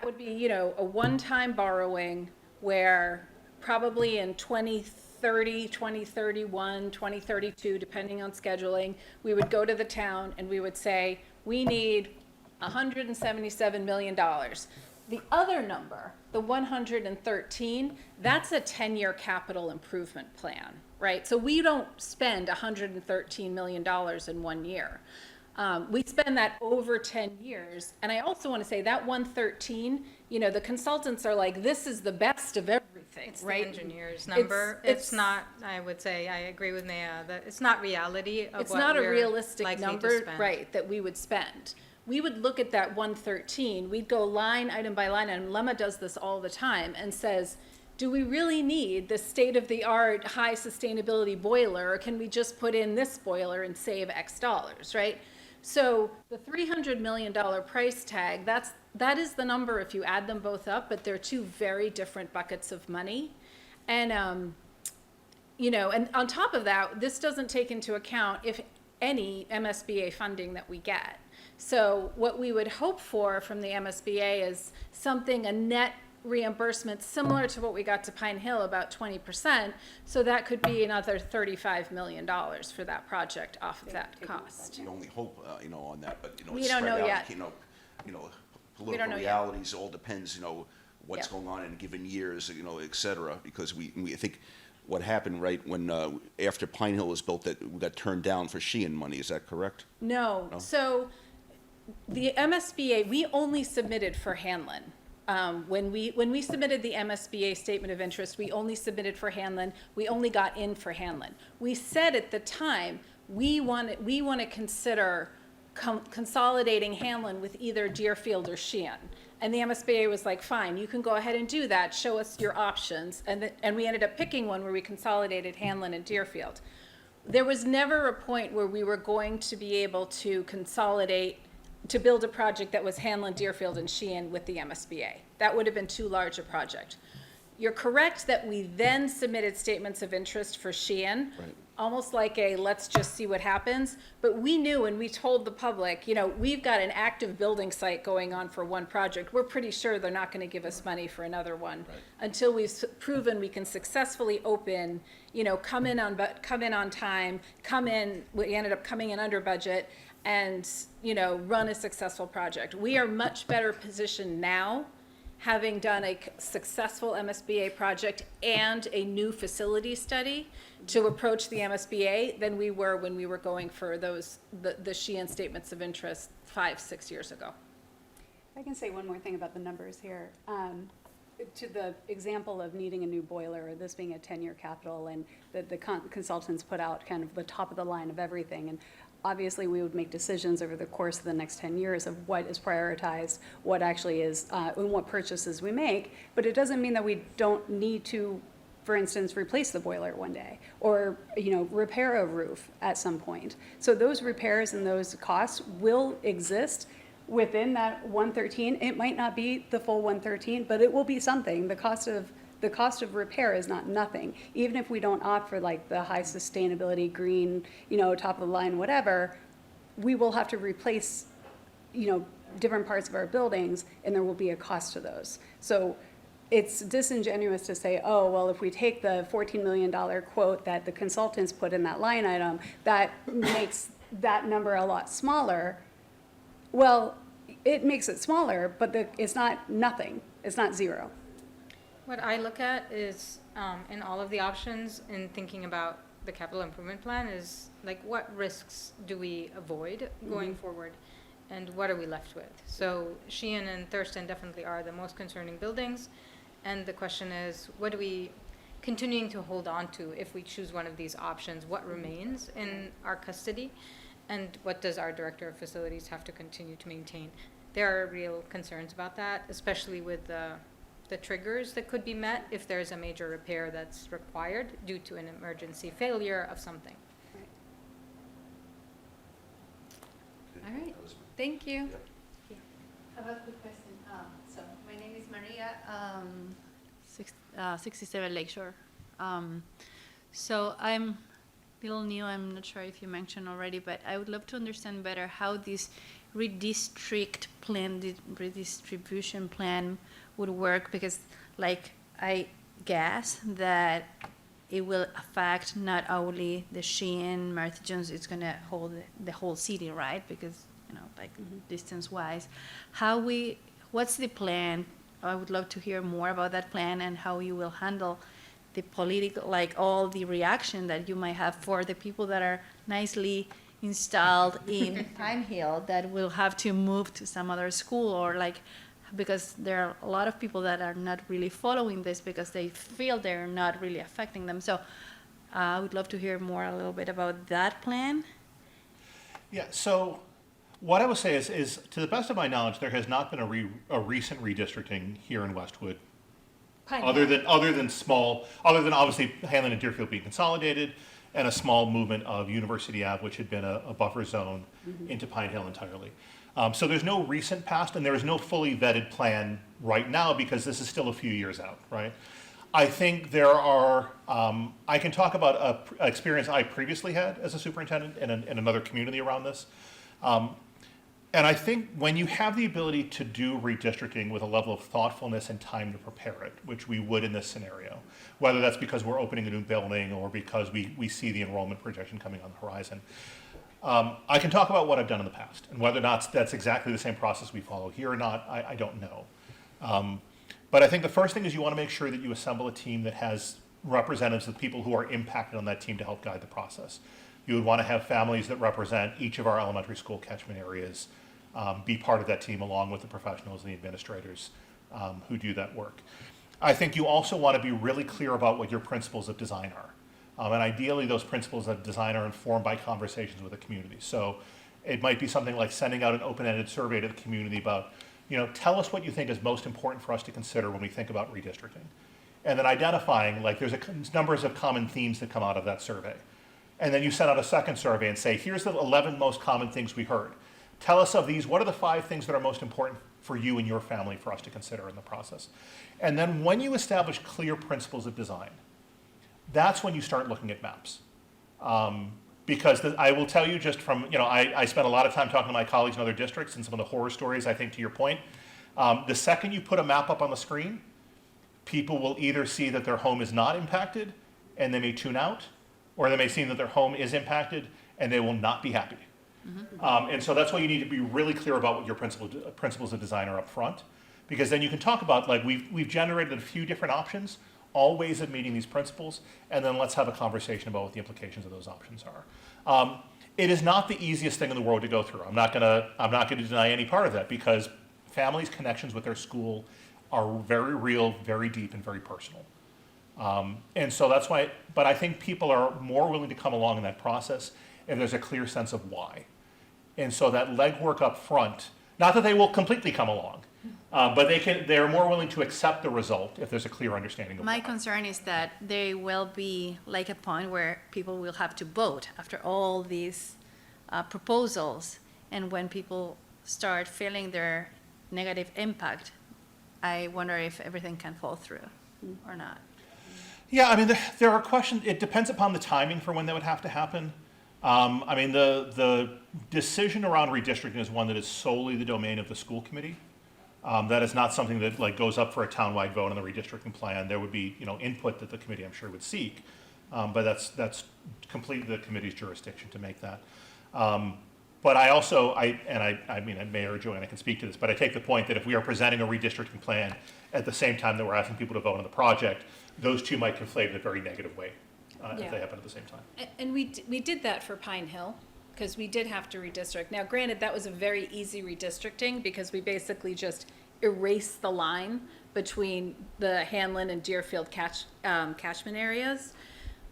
would be, a one-time borrowing where probably in 2030, 2031, 2032, depending on scheduling, we would go to the town and we would say, we need $177 million. The other number, the 113, that's a 10-year capital improvement plan, right? So we don't spend $113 million in 1 year. We spend that over 10 years. And I also want to say that 113, the consultants are like, this is the best of everything, It's right? the engineer's number. It's not, I would say, I agree with Maya, that it's not reality of It's what not a we're realistic likely to number, spend. right, that we would spend. We would look at that 113, we'd go line item by line, and Lemma does this all the time and says, do we really need this state-of-the-art high sustainability boiler, or can we just put in this boiler and save X dollars, right? So the $300 million price tag, that is the number if you add them both up, but they're two very different buckets of money. And, and on top of that, this doesn't take into account, if any, MSBA funding that we get. So what we would hope for from the MSBA is a net reimbursement similar to what we got to Pine Hill, about 20%. So that could be another $35 million for that project off of that cost. The only hope, on that, but, We it's don't spread know out, yet. Political know yet. realities all depends, what's Yeah. going on in given years, et cetera, because we think what happened, right, when, after Pine Hill was built, that we got turned down for Sheehan money, is that correct? No, so the MSBA, we only submitted for Hanlon. When we submitted the MSBA statement of interest, we only submitted for Hanlon. We only got in for Hanlon. We said at the time, we want to consider consolidating Hanlon with either Deerfield or Sheehan. And the MSBA was like, fine, you can go ahead and do that. Show us your options. And we ended up picking one where we consolidated Hanlon and Deerfield. There was never a point where we were going to be able to consolidate, to build a project that was Hanlon, Deerfield, and Sheehan with the MSBA. That would have been too large a project. You're correct that we then submitted statements of interest for Sheehan, Right. almost like a let's just see what happens. But we knew and we told the public, we've got an active building site going on for one project. We're pretty sure they're not going to give us money for another one until we've proven we can successfully open, come in on time, we ended up coming in under budget, and run a successful project. We are much better positioned now, having done a successful MSBA project and a new facility study, to approach the MSBA than we were when we were going for the Sheehan statements of interest 5-6 years ago. I can say one more thing about the numbers here. To the example of needing a new boiler, or this being a 10-year capital, and the consultants put out kind of the top of the line of everything. And obviously, we would make decisions over the course of the next 10 years of what is prioritized, what actually is, and what purchases we make. But it doesn't mean that we don't need to, for instance, replace the boiler one day, or repair a roof at some point. So those repairs and those costs will exist within that 113. It might not be the full 113, but it will be something. The cost of the cost of repair is not nothing. Even if we don't opt for like the high sustainability, green, top of the line, whatever, we will have to replace, different parts of our buildings, and there will be a cost to those. So it's disingenuous to say, oh, well, if we take the $14 million quote that the consultants put in that line item, that makes that number a lot smaller. Well, it makes it smaller, but it's not nothing. It's not zero. What I look at is, in all of the options, in thinking about the capital improvement plan, is like, what risks do we avoid going forward? And what are we left with? So Sheehan and Thurston definitely are the most concerning buildings. And the question is, what are we continuing to hold on to if we choose one of these options? What remains in our custody? And what does our director of facilities have to continue to maintain? There are real concerns about that, especially with the triggers that could be met if there's a major repair that's required due to an emergency failure of something. All right, thank you. I have a quick question. So my name is Maria, 67 Lakeshore. So I'm a little new, I'm not sure if you mentioned already, but I would love to understand better how this redistribution plan would work, because like I guess that it will affect not only the Sheehan, Martha Jones, it's gonna hold the whole city, right? Because, like distance-wise. What's the plan? I would love to hear more about that plan and how you will handle the political, like all the reaction that you might have for the people that are nicely installed in Pine Hill that will have to move to some other school, or like, because there are a lot of people that are not really following this because they feel they're not really affecting them. So I would love to hear more a little bit about that plan. Yeah, so what I would say is to the best of my knowledge, there has not been a recent redistricting here in Westwood, other than obviously Hanlon and Deerfield being consolidated, and a small movement of University Ave, which had been a buffer zone into Pine Hill entirely. So there's no recent past, and there is no fully vetted plan right now because this is still a few years out, right? I think there are, I can talk about an experience I previously had as a superintendent in another community around this. And I think when you have the ability to do redistricting with a level of thoughtfulness and time to prepare it, which we would in this scenario, whether that's because we're opening a new building or because we see the enrollment projection coming on the horizon, I can talk about what I've done in the past, and whether or not that's exactly the same process we follow here or not, I don't know. But I think the first thing is you want to make sure that you assemble a team that has representatives of people who are impacted on that team to help guide the process. You would want to have families that represent each of our elementary school catchment areas, be part of that team along with the professionals and the administrators who do that work. I think you also want to be really clear about what your principles of design are. And ideally, those principles of design are informed by conversations with the community. So it might be something like sending out an open-ended survey to the community about, tell us what you think is most important for us to consider when we think about redistricting. And then identifying, like, there's numbers of common themes that come out of that survey. And then you send out a second survey and say, here's the 11 most common things we heard. Tell us of these, what are the 5 things that are most important for you and your family for us to consider in the process? And then when you establish clear principles of design, that's when you start looking at maps. Because I will tell you just from, I spent a lot of time talking to my colleagues in other districts, and some of the horror stories, I think, to your point. The second you put a map up on the screen, people will either see that their home is not impacted and they may tune out, or they may see that their home is impacted and they will not be happy. And so that's why you need to be really clear about what your principles of design are up front, because then you can talk about, like, we've generated a few different options, all ways of meeting these principles, and then let's have a conversation about what the implications of those options are. It is not the easiest thing in the world to go through. I'm not gonna deny any part of that, because families' connections with their school are very real, very deep, and very personal. And so that's why, but I think people are more willing to come along in that process if there's a clear sense of why. And so that legwork up front, not that they will completely come along, but they're more willing to accept the result if there's a clear understanding of My why. concern is that there will be like a point where people will have to vote after all these proposals, and when people start feeling their negative impact, I wonder if everything can fall through. or not? Yeah, I mean, there are questions, it depends upon the timing for when that would have to happen. I mean, the decision around redistricting is one that is solely the domain of the school committee. That is not something that like goes up for a townwide vote on the redistricting plan. There would be, input that the committee, I'm sure, would seek. But that's completely the committee's jurisdiction to make that. But I also, I mean, Mayor or Joanna can speak to this, but I take the point that if we are presenting a redistricting plan at the same time that we're asking people to vote on the project, those two might conflate in a very negative way if Yeah. they happen at the same time. And we did that for Pine Hill, because we did have to redistrict. Now granted, that was a very easy redistricting, because we basically just erased the line between the Hanlon and Deerfield catchment areas.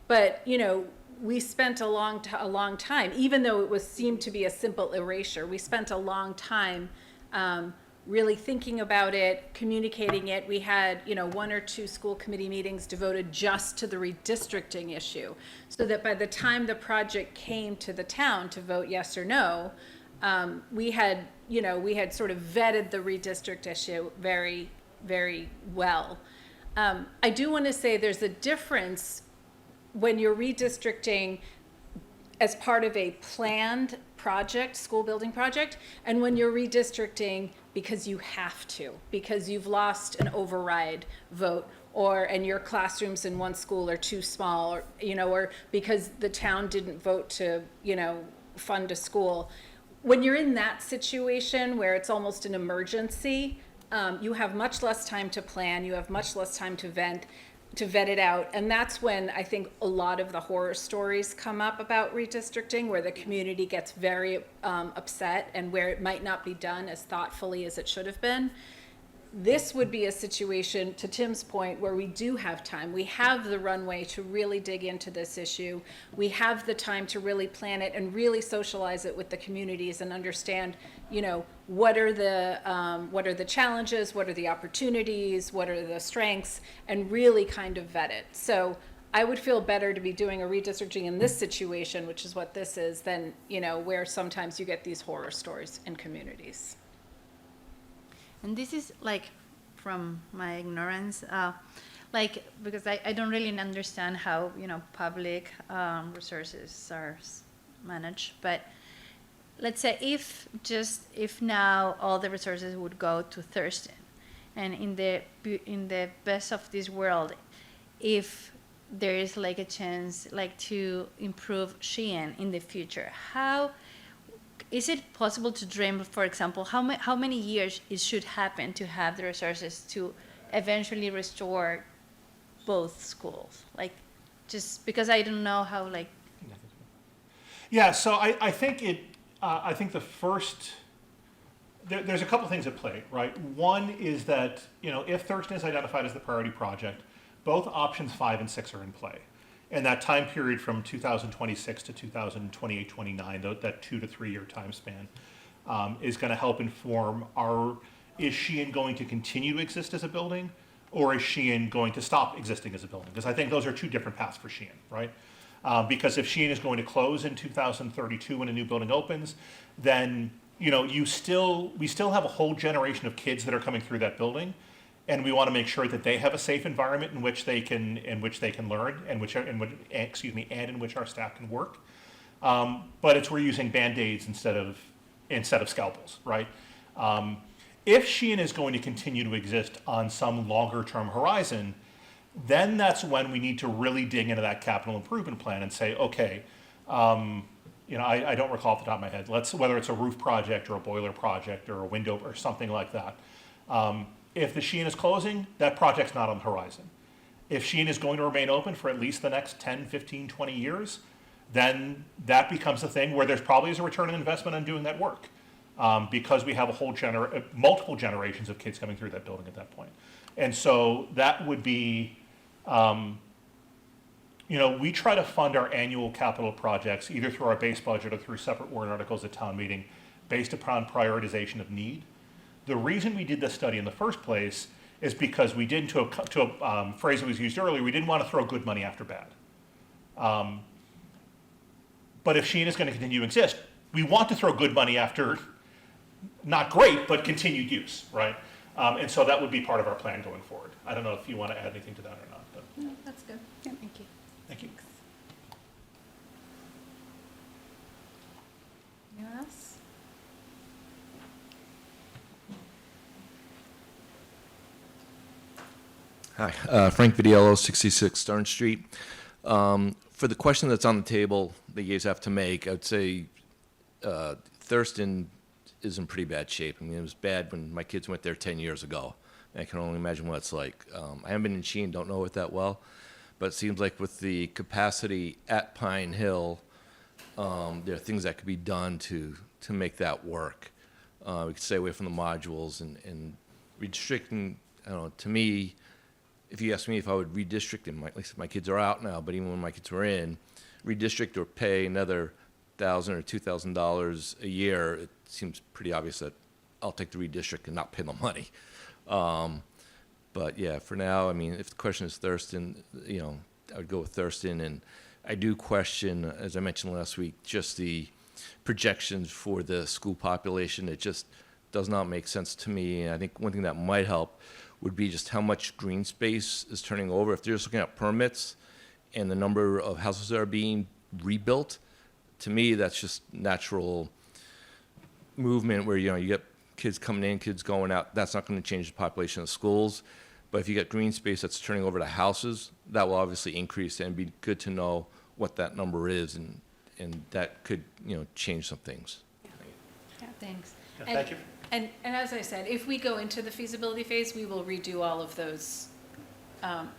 But, we spent a long time, even though it seemed to be a simple erasure, we spent a long time really thinking about it, communicating it. We had, 1 or 2 school committee meetings devoted just to the redistricting issue, so that by the time the project came to the town to vote yes or no, we had sort of vetted the redistrict issue very, very well. I do want to say there's a difference when you're redistricting as part of a planned project, school building project, and when you're redistricting because you have to, because you've lost an override vote, and your classrooms in one school are too small, or because the town didn't vote to, fund a school. When you're in that situation where it's almost an emergency, you have much less time to plan, you have much less time to vet it out. And that's when I think a lot of the horror stories come up about redistricting, where the community gets very upset and where it might not be done as thoughtfully as it should have been. This would be a situation, to Tim's point, where we do have time. We have the runway to really dig into this issue. We have the time to really plan it and really socialize it with the communities and understand, what are the challenges, what are the opportunities, what are the strengths, and really kind of vet it. So I would feel better to be doing a redistricting in this situation, which is what this is, than, where sometimes you get these horror stories in communities. And this is like, from my ignorance, because I don't really understand how, public resources are managed. But let's say if now all the resources would go to Thurston, and in the best of this world, if there is like a chance to improve Sheehan in the future, how is it possible to dream, for example, how many years it should happen to have the resources to eventually restore both schools? Just because I don't know how, Yeah, so I think I think the first, there's a couple things at play, right? One is that, if Thurston is identified as the priority project, both options 5 and 6 are in play. And that time period from 2026 to 2028-29, that 2 to 3 year time span, is going to help inform is Sheehan going to continue to exist as a building, or is Sheehan going to stop existing as a building? Because I think those are 2 different paths for Sheehan, right? Because if Sheehan is going to close in 2032 when a new building opens, then we still have a whole generation of kids that are coming through that building. And we want to make sure that they have a safe environment in which they can learn, and in which our staff can work. But we're using Band-Aids instead of scalpels, right? If Sheehan is going to continue to exist on some longer-term horizon, then that's when we need to really dig into that capital improvement plan and say, okay, I don't recall off the top of my head. Whether it's a roof project or a boiler project or a window or something like that. If the Sheehan is closing, that project's not on the horizon. If Sheehan is going to remain open for at least the next 10, 15, 20 years, then that becomes a thing where there's probably is a return on investment on doing that work, because we have a whole multiple generations of kids coming through that building at that point. And so that would be, we try to fund our annual capital projects either through our base budget or through separate warrant articles at town meeting based upon prioritization of need. The reason we did this study in the first place is because we didn't, to a phrase that was used earlier, we didn't want to throw good money after bad. But if Sheehan is going to continue to exist, we want to throw good money after not great, but continued use, right? And so that would be part of our plan going forward. I don't know if you want to add anything to that or not, but No, that's good. Thank you. thank you. Anyone else? Hi, Frank Vidiello, 66 Stern Street. For the question that's on the table that you guys have to make, I would say Thurston is in pretty bad shape. I mean, it was bad when my kids went there 10 years ago. I can only imagine what it's like. I haven't been in Sheen, don't know it that well, but it seems like with the capacity at Pine Hill, there are things that could be done to make that work. We could stay away from the modules and restricting, I don't know, to me, if you ask me if I would redistrict, and at least my kids are out now, but even when my kids were in, redistrict or pay another $1,000 or $2,000 a year, it seems pretty obvious that I'll take the redistrict and not pay the money. But yeah, for now, I mean, if the question is Thurston, you know, I would go with Thurston. And I do question, as I mentioned last week, just the projections for the school population. It just does not make sense to me. And I think one thing that might help would be just how much green space is turning over. If they're just looking at permits and the number of houses that are being rebuilt, to me, that's just natural movement where, you know, you get kids coming in, kids going out. That's not going to change the population of schools. But if you get green space that's turning over to houses, that will obviously increase, and be good to know what that number is, and that could, you know, change some things. Thanks. Yeah, And- thank you. And as I said, if we go into the feasibility phase, we will redo all of those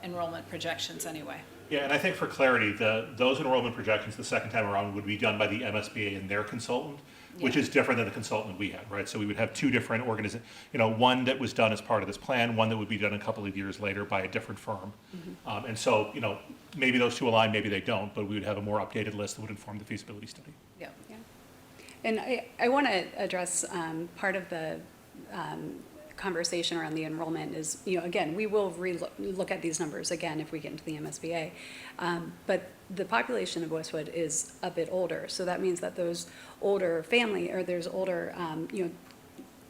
enrollment projections anyway. Yeah, and I think for clarity, those enrollment projections the second time around would be done by the MSBA and their consultant, which Yeah. is different than the consultant we had, right? So we would have two different organizations, you know, one that was done as part of this plan, one that would be done a couple of years later by a different firm. And so, you know, maybe those two align, maybe they don't, but we would have a more updated list that would inform the feasibility study. Yeah. Yeah. And I want to address part of the conversation around the enrollment is, you know, again, we will look at these numbers again if we get into the MSBA. But the population of Westwood is a bit older, so that means that those older there's older, you know,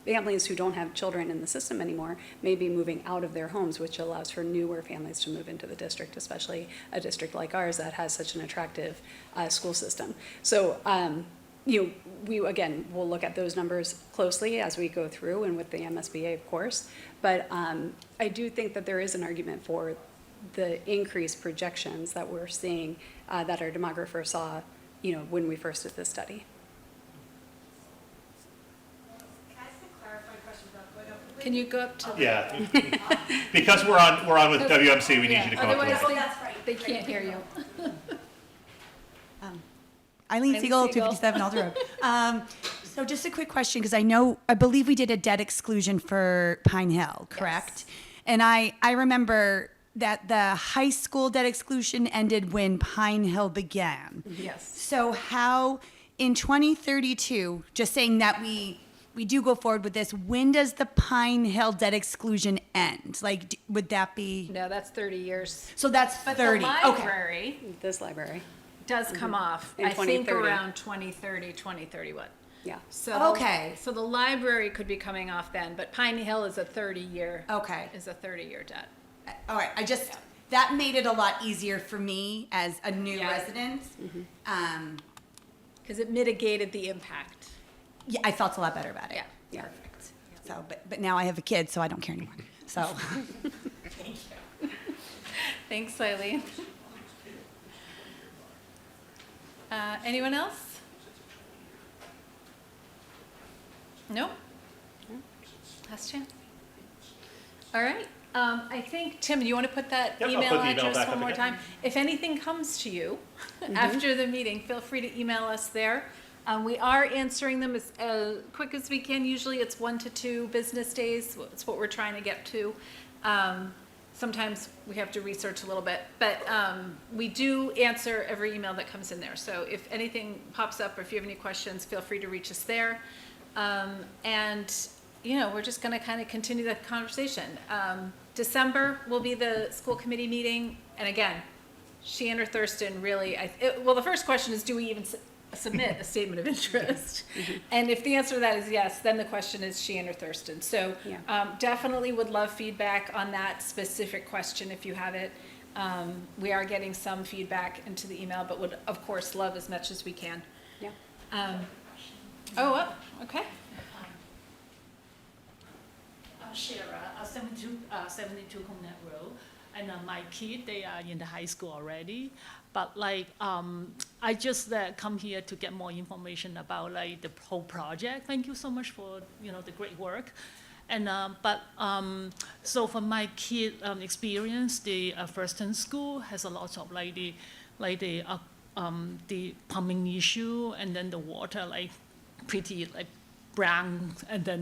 families who don't have children in the system anymore may be moving out of their homes, which allows for newer families to move into the district, especially a district like ours that has such an attractive school system. So, you know, we'll look at those numbers closely as we go through and with the MSBA, of course. But I do think that there is an argument for the increased projections that we're seeing that our demographer saw, you know, when we first did this study. Can you go up to? Yeah, because we're on with WMC, we need you to come up to Otherwise, the they can't hear you. Eileen Eileen Siegel, Siegel. 257 Alder Road. So just a quick question, because I believe we did a debt exclusion for Pine Hill, correct? And I remember that the high school debt exclusion ended when Pine Hill began. Yes. So how, in 2032, just saying that we do go forward with this, when does the Pine Hill debt exclusion end? Like, would that be, No, that's 30 years. so that's But 30, the okay. library This library, does come off, In I think 2030. around 2030, 2031. yeah. So Okay. So the library could be coming off then, but Pine Hill is a 30-year. Okay. Is a 30-year debt. All right, that made it a lot easier for me as a new Yeah. resident. Because it mitigated the impact. Yeah, I felt a lot better about it. Yeah. Yeah. Perfect. So, but now I have a kid, so I don't care anymore. So, Thanks, Eileen. Anyone else? No? Last chance. All right. I think, Tim, do you want to put that Yep, I'll email put the email address back one up more again. time? If anything comes to you after the meeting, feel free to email us there. We are answering them as quick as we can. Usually it's 1 to 2 business days. That's what we're trying to get to. Sometimes we have to research a little bit, but we do answer every email that comes in there. So if anything pops up or if you have any questions, feel free to reach us there. And, you know, we're just going to kind of continue the conversation. December will be the school committee meeting. And again, Sheehan or Thurston really, well, the first question is, do we even submit a statement of interest. And if the answer to that is yes, then the question is Sheehan or Thurston. So Yeah. definitely would love feedback on that specific question if you have it. We are getting some feedback into the email, but would, of course, love as much as we can. Yeah. Okay. Shara, 72 Connect Road, and my kid, they are in the high school already. But like, I just come here to get more information about like the whole project. Thank you so much for the great work. And so for my kid experience, the Thurston School has a lot of the plumbing issue, and then the water like pretty like brown, and then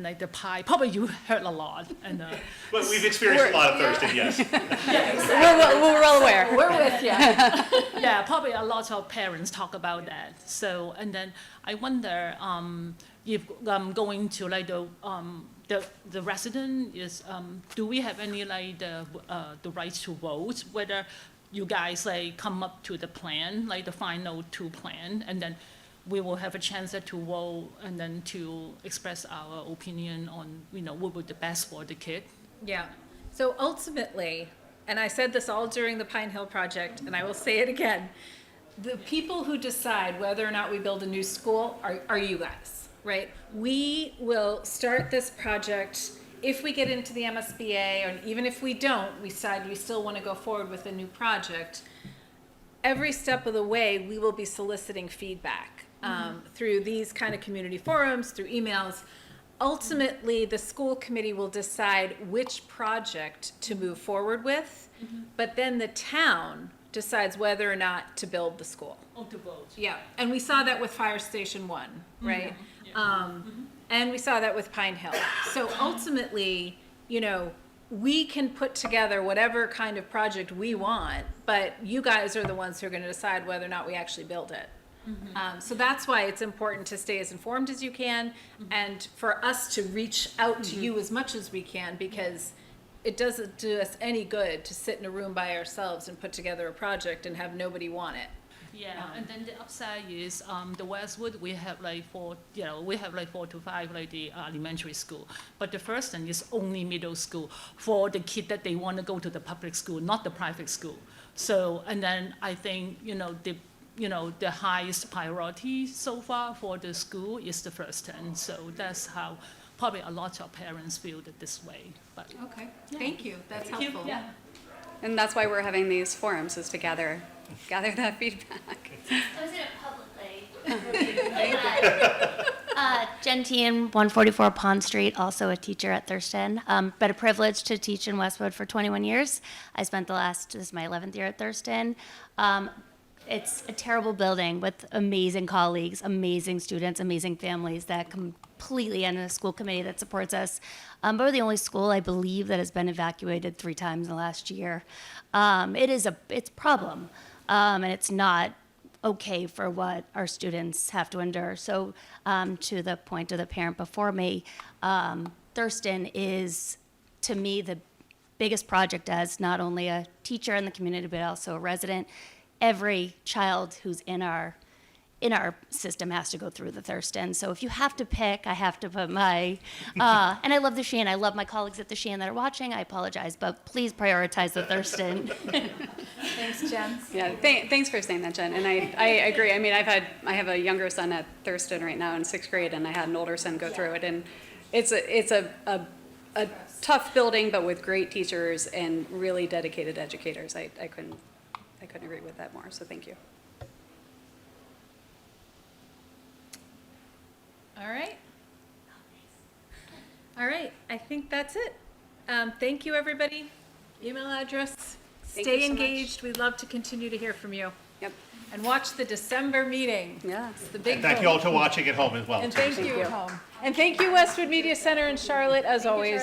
like the pie. Probably you heard a lot, and But we've experienced a lot of Thurston, yes. We're well aware. We're with you. yeah, probably a lot of parents talk about that. So, and then I wonder if going to like the resident is, do we have any like the rights to vote? Whether you guys like come up to the plan, like the final 2 plan, and then we will have a chance to vote and then to express our opinion on what would be the best for the kid. Yeah. So ultimately, and I said this all during the Pine Hill project, and I will say it again, the people who decide whether or not we build a new school are you guys, right? We will start this project if we get into the MSBA, or even if we don't, we decide we still want to go forward with a new project. Every step of the way, we will be soliciting feedback through these kind of community forums, through emails. Ultimately, the school committee will decide which project to move forward with, but then the town decides whether or not to build the school. Or to vote. Yeah, and we saw that with Fire Station 1, right? And we saw that with Pine Hill. So ultimately, we can put together whatever kind of project we want, but you guys are the ones who are going to decide whether or not we actually build it. So that's why it's important to stay as informed as you can, and for us to reach out to you as much as we can, because it doesn't do us any good to sit in a room by ourselves and put together a project and have nobody want it. Yeah, and then the upside is the Westwood, we have like 4 to 5 like the elementary school, but the Thurston is only middle school for the kid that they want to go to the public school, not the private school. So, and then I think the highest priority so far for the school is the Thurston. So that's how probably a lot of parents feel that this way. But Okay, thank you, that's helpful. yeah. And that's why we're having these forums, is to gather that feedback. I was in it publicly. Jen Tien, 144 Pond Street, also a teacher at Thurston. Been a privilege to teach in Westwood for 21 years. I spent this is my 11th year at Thurston. It's a terrible building with amazing colleagues, amazing students, amazing families that completely, and a school committee that supports us. But we're the only school, I believe, that has been evacuated 3 times in the last year. It's a problem, and it's not okay for what our students have to endure. So to the point of the parent before me, Thurston is, to me, the biggest project as not only a teacher in the community, but also a resident. Every child who's in our system has to go through the Thurston. So if you have to pick, I have to put my, and I love the Sheehan. I love my colleagues at the Sheehan that are watching. I apologize, but please prioritize the Thurston. Thanks, Jen. Yeah, thanks for saying that, Jen. And I agree. I mean, I have a younger son at Thurston right now in 6th grade, and I had an older son go through it. And it's a tough building, but with great teachers and really dedicated educators. I couldn't agree with that more. So thank you. All right, I think that's it. Thank you, everybody. Email address, Thank you stay so much. engaged. We'd love to continue to hear from you. Yep. And watch the December meeting. Yeah. It's the big And thank you all vote. for watching at home as well. And too. thank you at home. And thank you, Westwood Media Center in Charlotte, as always.